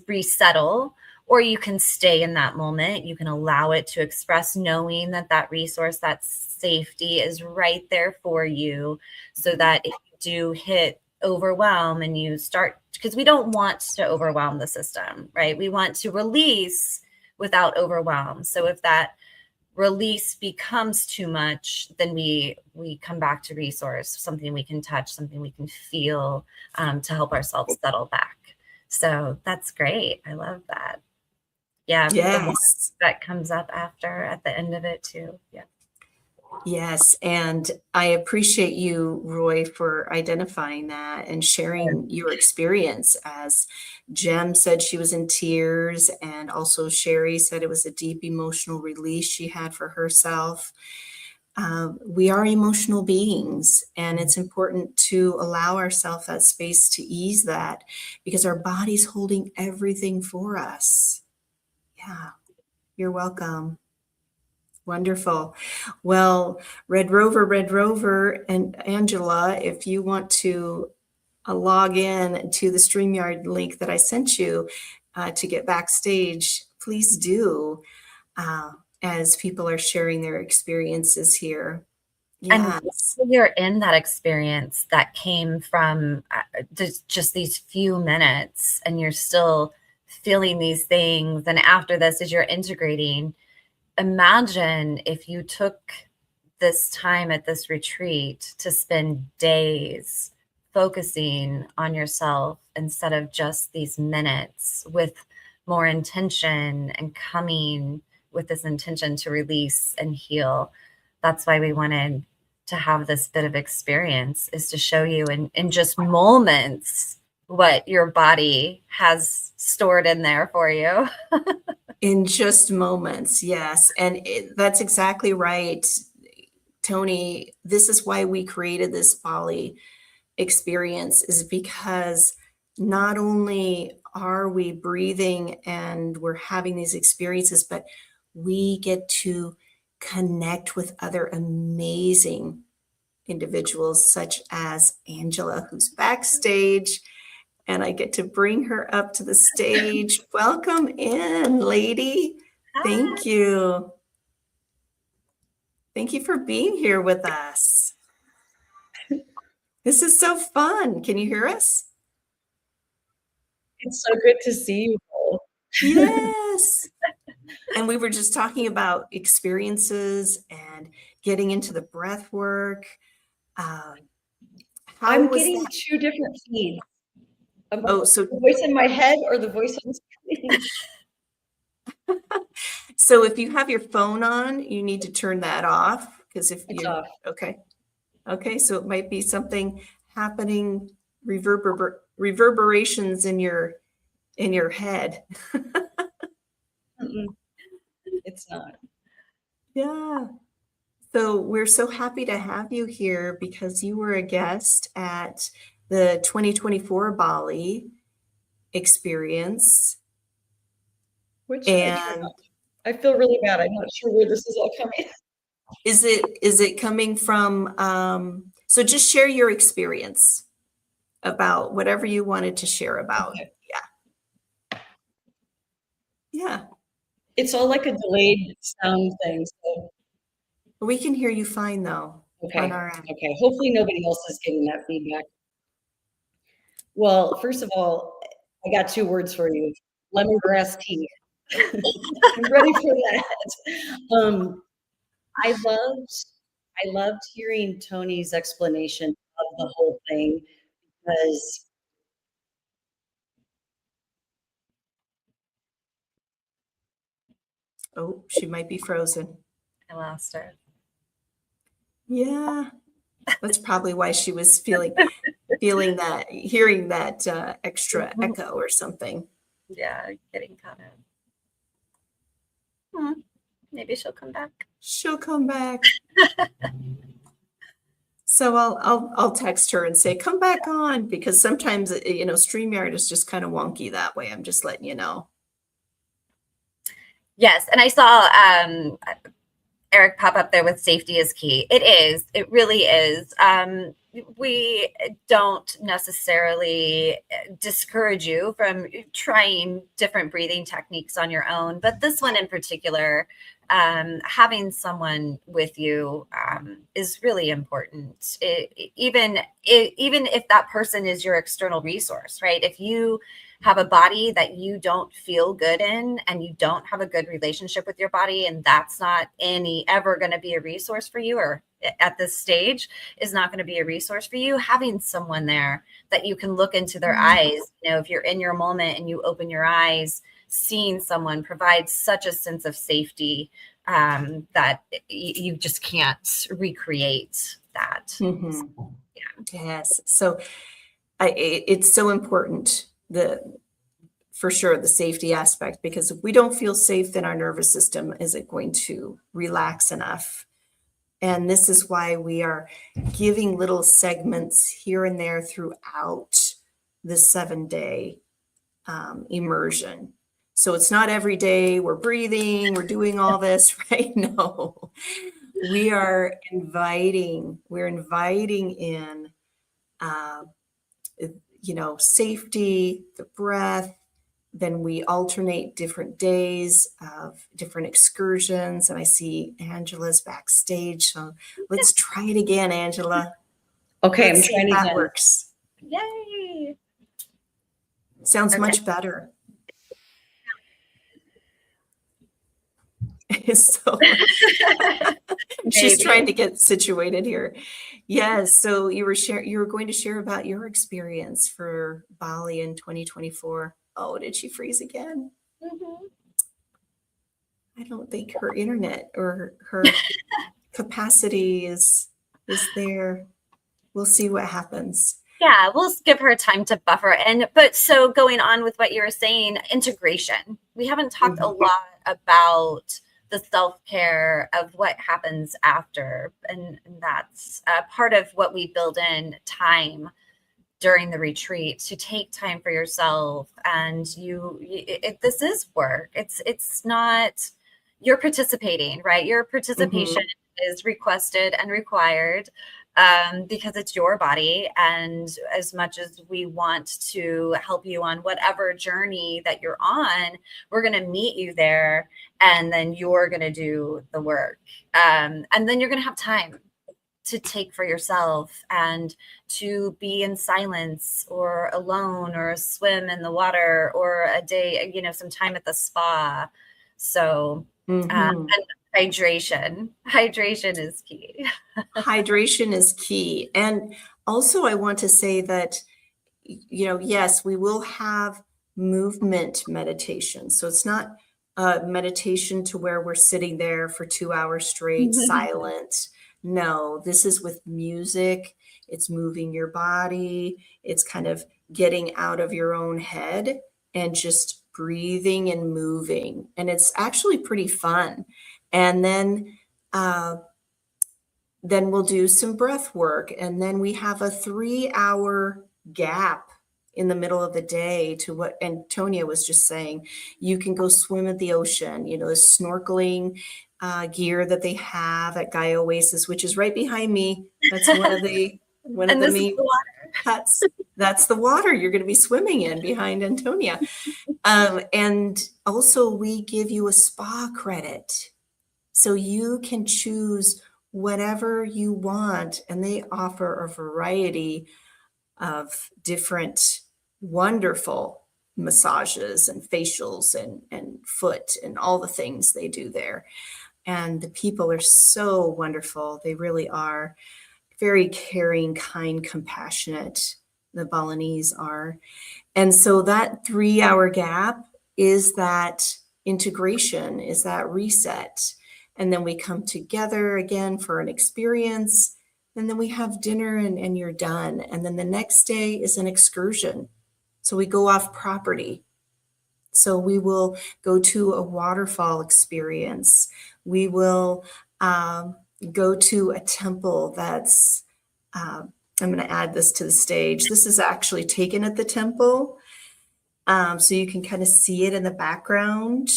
resettle, or you can stay in that moment. You can allow it to express, knowing that that resource, that safety is right there for you, so that if you do hit overwhelm and you start, because we don't want to overwhelm the system, right? We want to release without overwhelm. So if that release becomes too much, then we come back to resource, something we can touch, something we can feel, to help ourselves settle back. So that's great. I love that. Yeah. Yes. That comes up after, at the end of it too. Yeah. Yes. And I appreciate you, Roy, for identifying that and sharing your experience. As Jem said, she was in tears, and also Sherry said it was a deep emotional release she had for herself. We are emotional beings, and it's important to allow ourselves that space to ease that, because our body's holding everything for us. Yeah, you're welcome. Wonderful. Well, Red Rover, and Angela, if you want to log in to the StreamYard link that I sent you to get backstage, please do, as people are sharing their experiences here. And Yes. you're in that experience that came from just these few minutes, and you're still feeling these things. And after this, as you're integrating, imagine if you took this time at this retreat to spend days focusing on yourself instead of just these minutes, with more intention and coming with this intention to release and heal. That's why we wanted to have this bit of experience, is to show you in just moments what your body has stored in there for you. In just moments, yes. And that's exactly right, Tony. This is why we created this Bali experience, is because not only are we breathing and we're having these experiences, but we get to connect with other amazing individuals such as Angela, who's backstage, and I get to bring her up to the stage. Welcome in, lady. Thank you. Thank you for being here with us. This is so fun. Can you hear us? It's so good to see you both. Yes. And we were just talking about experiences and getting into the breath work. I'm getting two different feeds. So the voice in my head or the voice on the screen? So if you have your phone on, you need to turn that off, because if It's you off. Okay, so it might be something happening, reverberations in your head. It's not. Yeah. So we're so happy to have you here because you were a guest at the 2024 Bali experience. Which And I feel really bad. I'm not sure where this is all coming. is it coming from, so just share your experience about whatever you wanted to share about. Okay. Yeah. It's all like a delayed sound thing. So We can hear you fine though. okay. On our end. Okay. Hopefully nobody else is getting that feedback. Well, first of all, I got two words for you. Lemongrass tea. I'm ready for that. I loved hearing Tony's explanation of the whole thing, because Oh, she might be frozen. I lost her. Yeah. That's probably why she was feeling that, hearing that extra echo or something. Yeah, getting caught up. Maybe she'll come back. She'll come back. So I'll text her and say, come back on, because sometimes, StreamYard is just kind of wonky that way. I'm just letting you know. Yes, and I saw Eric pop up there with safety is key. It is. It really is. We don't necessarily discourage you from trying different breathing techniques on your own, but this one in particular, having someone with you is really important. Even if that person is your external resource, right? If you have a body that you don't feel good in, and you don't have a good relationship with your body, and that's not ever going to be a resource for you, or at this stage is not going to be a resource for you, having someone there that you can look into their eyes, if you're in your moment and you open your eyes, seeing someone provides such a sense of safety that you just can't recreate that. Mm-hmm. Yeah. Yes. So it's so important, for sure, the safety aspect, because if we don't feel safe, then our nervous system isn't going to relax enough. And this is why we are giving little segments here and there throughout the 7-day immersion. So it's not every day we're breathing, we're doing all this, right? No, we're inviting in, safety, the breath. Then we alternate different days of different excursions. And I see Angela's backstage. So let's try it again, Angela. Okay, Let's I'm see trying if that again. works. Yay! Sounds much better. So I'm just trying to get situated here. Yes. So you were going to share about your experience for Bali in 2024. Oh, did she freeze again? Mm-hmm. I don't think her internet or her capacity is is there. We'll see what happens. Yeah, we'll give her time to buffer. But so going on with what you were saying, integration. We haven't talked a lot about the self-care of what happens after. And that's part of what we build in time during the retreat, to take time for yourself. And this is work. It's not, you're participating, right? Your participation is requested and required, because it's your body. And as much as we want to help you on whatever journey that you're on, we're going to meet you there, and then you're going to do the work. And then you're going to have time to take for yourself, and to be in silence or alone, or a swim in the water, or a day, some time at the spa. So, and hydration is key. Hydration is key. And also I want to say that, yes, we will have movement meditation. So it's not a meditation to where we're sitting there for 2 hours straight, silent. No, this is with music. It's moving your body. It's kind of getting out of your own head and just breathing and moving. And it's actually pretty fun. And then we'll do some breath work. And then we have a 3-hour gap in the middle of the day to what Antonia was just saying. You can go swim at the ocean, the snorkeling gear that they have at Gaia Oasis, which is right behind me. That's one of the main cuts. That's the water you're going to be swimming in behind Antonia. And also we give you a spa credit, so you can choose whatever you want. And they offer a variety of different wonderful massages and facials and foot and all the things they do there. And the people are so wonderful. They really are very caring, kind, compassionate. The Balinese are. And so that 3-hour gap is that integration, is that reset. And then we come together again for an experience. And then we have dinner and you're done. And then the next day is an excursion. So we go off property. So we will go to a waterfall experience. We will go to a temple that's, I'm going to add this to the stage. This is actually taken at the temple. So you can kind of see it in the background.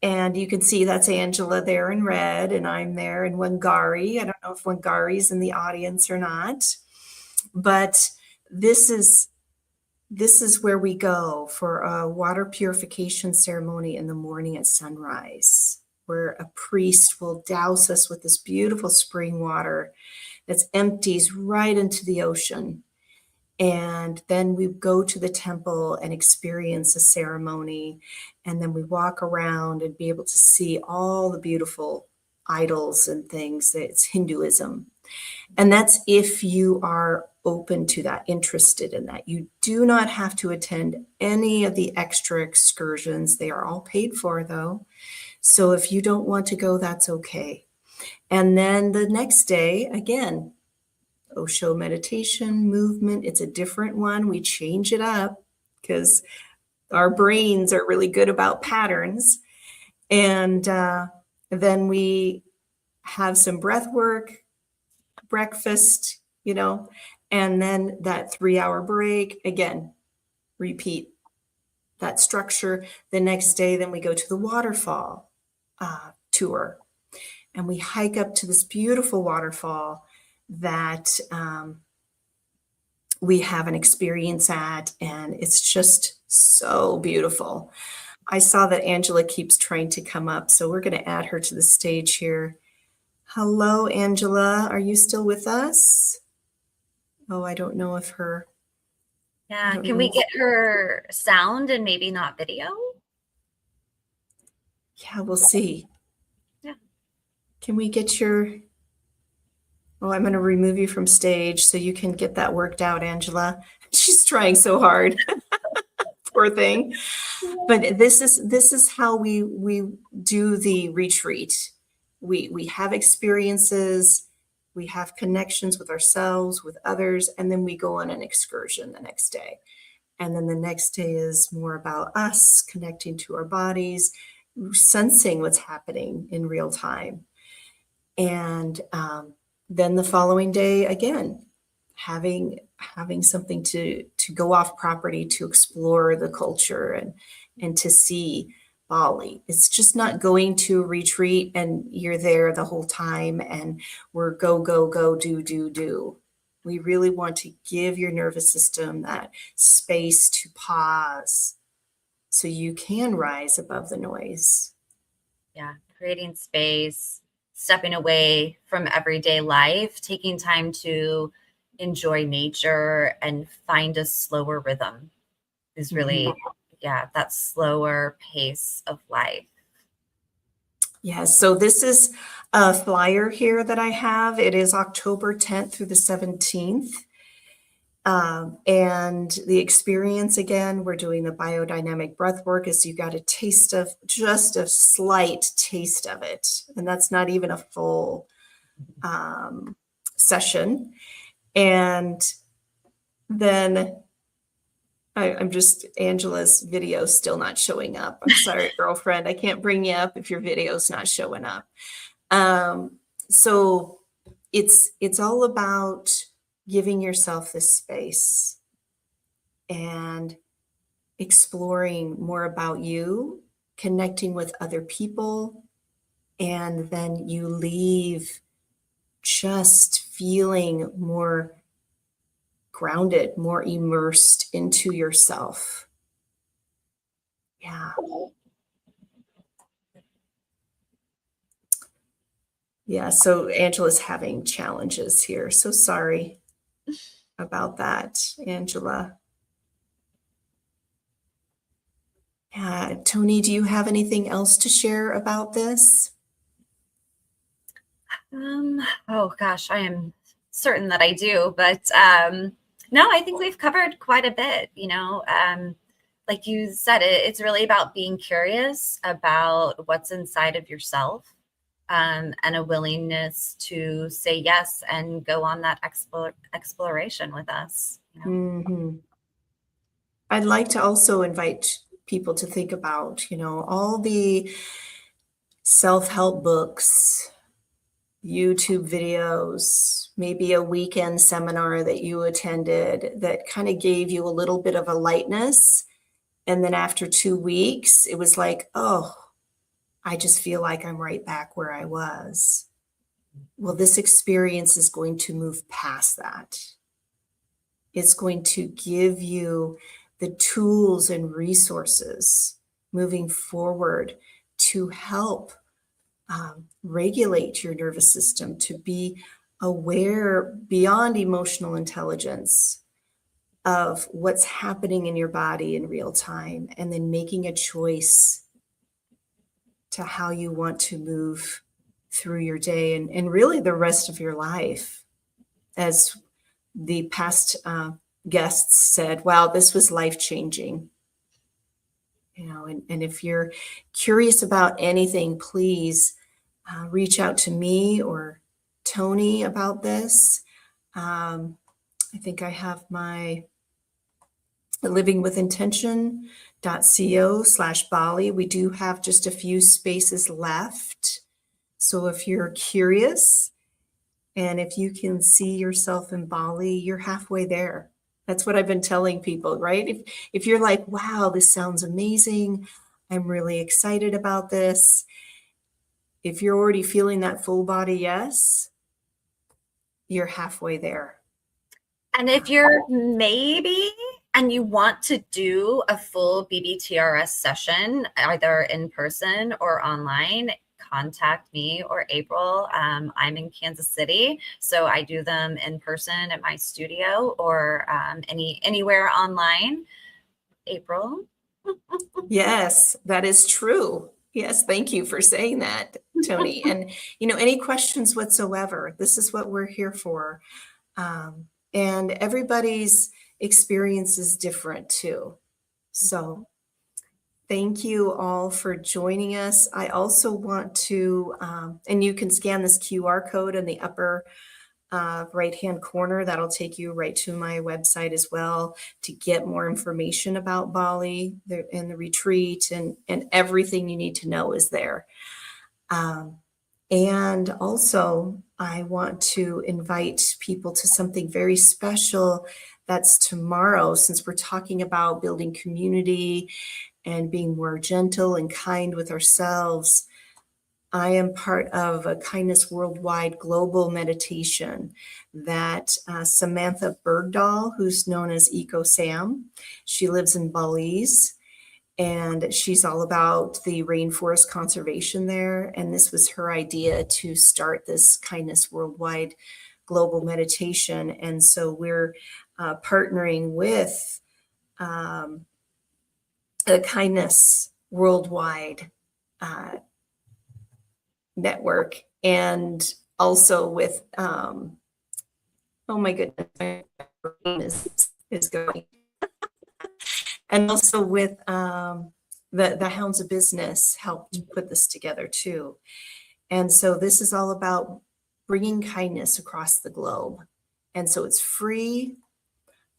And you can see that's Angela there in red, and I'm there in Wangari. I don't know if Wangari's in the audience or not, but this is where we go for a water purification ceremony in the morning at sunrise, where a priest will douse us with this beautiful spring water that empties right into the ocean. And then we go to the temple and experience a ceremony. And then we walk around and be able to see all the beautiful idols and things. It's Hinduism. And that's if you are open to that, interested in that. You do not have to attend any of the extra excursions. They are all paid for, though. So if you don't want to go, that's okay. And then the next day, again, Osho meditation, movement. It's a different one. We change it up because our brains are really good about patterns. And then we have some breath work, breakfast, and then that 3-hour break. Again, repeat that structure. The next day, then we go to the waterfall tour. And we hike up to this beautiful waterfall that we have an experience at, and it's just so beautiful. I saw that Angela keeps trying to come up, so we're going to add her to the stage here. Hello, Angela. Are you still with us? Oh, I don't know if her. Yeah, can we get her sound and maybe not video? Yeah, we'll see. Yeah. Can we get your... Oh, I'm going to remove you from stage so you can get that worked out, Angela. She's trying so hard. Poor thing. But this is how we do the retreat. We have experiences, we have connections with ourselves, with others, and then we go on an excursion the next day. And then the next day is more about us connecting to our bodies, sensing what's happening in real time. And then the following day, again, having something to go off property to explore the culture and to see Bali. It's just not going to a retreat and you're there the whole time and we're go, go, go, do, do, do. We really want to give your nervous system that space to pause so you can rise above the noise. Yeah, creating space, stepping away from everyday life, taking time to enjoy nature and find a slower rhythm is really, yeah, that slower pace of life. Yes, so this is a flyer here that I have. It is October 10th through the 17th. And the experience, again, we're doing the biodynamic breath work, is you got a taste of, just a slight taste of it. And that's not even a full session. And then I'm just, Angela's video still not showing up. I'm sorry, girlfriend. I can't bring you up if your video's not showing up. So it's all about giving yourself this space and exploring more about you, connecting with other people, and then you leave just feeling more grounded, more immersed into yourself. Yeah. Yeah, so Angela's having challenges here. So sorry about that, Angela. Tony, do you have anything else to share about this? Oh gosh, I am certain that I do, but no, I think we've covered quite a bit, like you said, it's really about being curious about what's inside of yourself, and a willingness to say yes and go on that exploration with us. I'd like to also invite people to think about, all the self-help books, YouTube videos, maybe a weekend seminar that you attended that kind of gave you a little bit of a lightness. And then after 2 weeks, it was like, oh, I just feel like I'm right back where I was. Well, this experience is going to move past that. It's going to give you the tools and resources moving forward to help regulate your nervous system, to be aware beyond emotional intelligence of what's happening in your body in real time, and then making a choice to how you want to move through your day and really the rest of your life. As the past guests said, wow, this was life-changing. And if you're curious about anything, please reach out to me or Tony about this. I think I have my livingwithintention.co/Bali. We do have just a few spaces left. So if you're curious and if you can see yourself in Bali, you're halfway there. That's what I've been telling people, right? If you're like, wow, this sounds amazing, I'm really excited about this. If you're already feeling that full body yes, you're halfway there. And if you're maybe and you want to do a full BBTRS session, either in person or online, contact me or April. I'm in Kansas City, so I do them in person at my studio or anywhere online. April. Yes, that is true. Yes, thank you for saying that, Tony. And, any questions whatsoever, this is what we're here for. And everybody's experience is different too. So thank you all for joining us. I also want to, and you can scan this QR code in the upper right-hand corner. That'll take you right to my website as well to get more information about Bali and the retreat, and everything you need to know is there. And also, I want to invite people to something very special that's tomorrow, since we're talking about building community and being more gentle and kind with ourselves. I am part of a Kindness Worldwide global meditation that Samantha Bergdahl, who's known as Eco Sam, she lives in Belize, and she's all about the rainforest conservation there. And this was her idea to start this Kindness Worldwide global meditation. And so we're partnering with the Kindness Worldwide network, and also with oh my goodness, my brain is going, and also with the Hounds of Business helped put this together too. And so this is all about bringing kindness across the globe, and so it's free.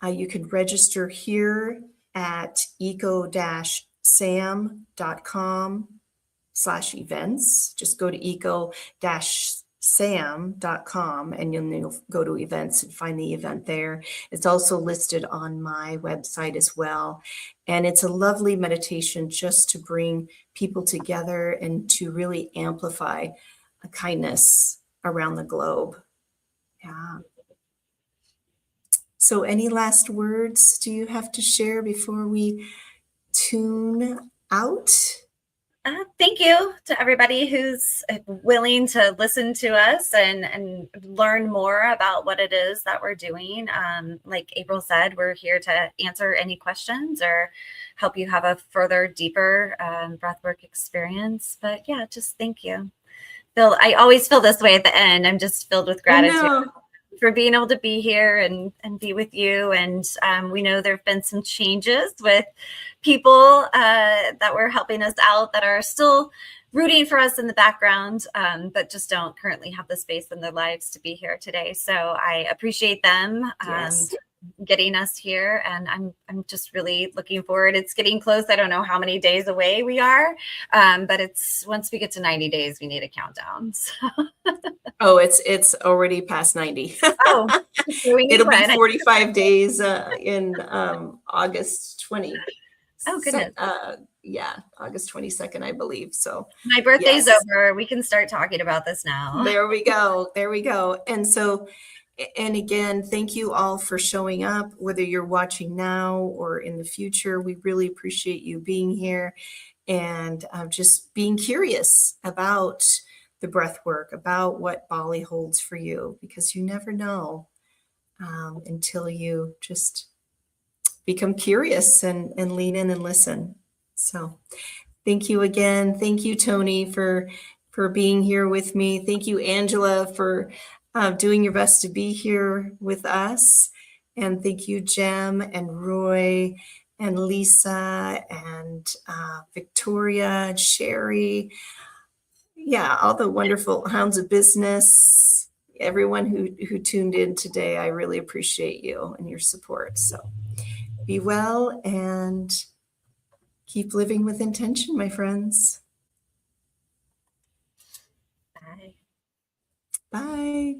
You can register here at eco-sam.com/events. Just go to eco-sam.com and you'll go to events and find the event there. It's also listed on my website as well. And it's a lovely meditation just to bring people together and to really amplify kindness around the globe. Yeah. So any last words do you have to share before we tune out? Thank you to everybody who's willing to listen to us and learn more about what it is that we're doing. Like April said, we're here to answer any questions or help you have a further, deeper breathwork experience. But yeah, just thank you. I always feel this way at the end. I'm just filled with gratitude for being able to be here and be with you. And we know there have been some changes with people that were helping us out that are still rooting for us in the background, but just don't currently have the space in their lives to be here today. So I appreciate them getting us here, and I'm just really looking forward. It's getting close. I don't know how many days away we are, but it's once we get to 90 days, we need a countdown. So. Oh, it's already past 90. Oh, it'll be 45 days in August 20. Oh, goodness. Yeah, August 22nd, I believe. So my birthday's over. We can start talking about this now. There we go. There we go. And so, and again, thank you all for showing up, whether you're watching now or in the future. We really appreciate you being here and just being curious about the breath work, about what Bali holds for you, because you never know until you just become curious and lean in and listen. So thank you again. Thank you, Tony, for being here with me. Thank you, Angela, for doing your best to be here with us. And thank you, Jem and Roy and Lisa and Victoria and Sherry. Yeah, all the wonderful Hounds of Business, everyone who tuned in today. I really appreciate you and your support. So be well and keep living with intention, my friends. Bye. Bye.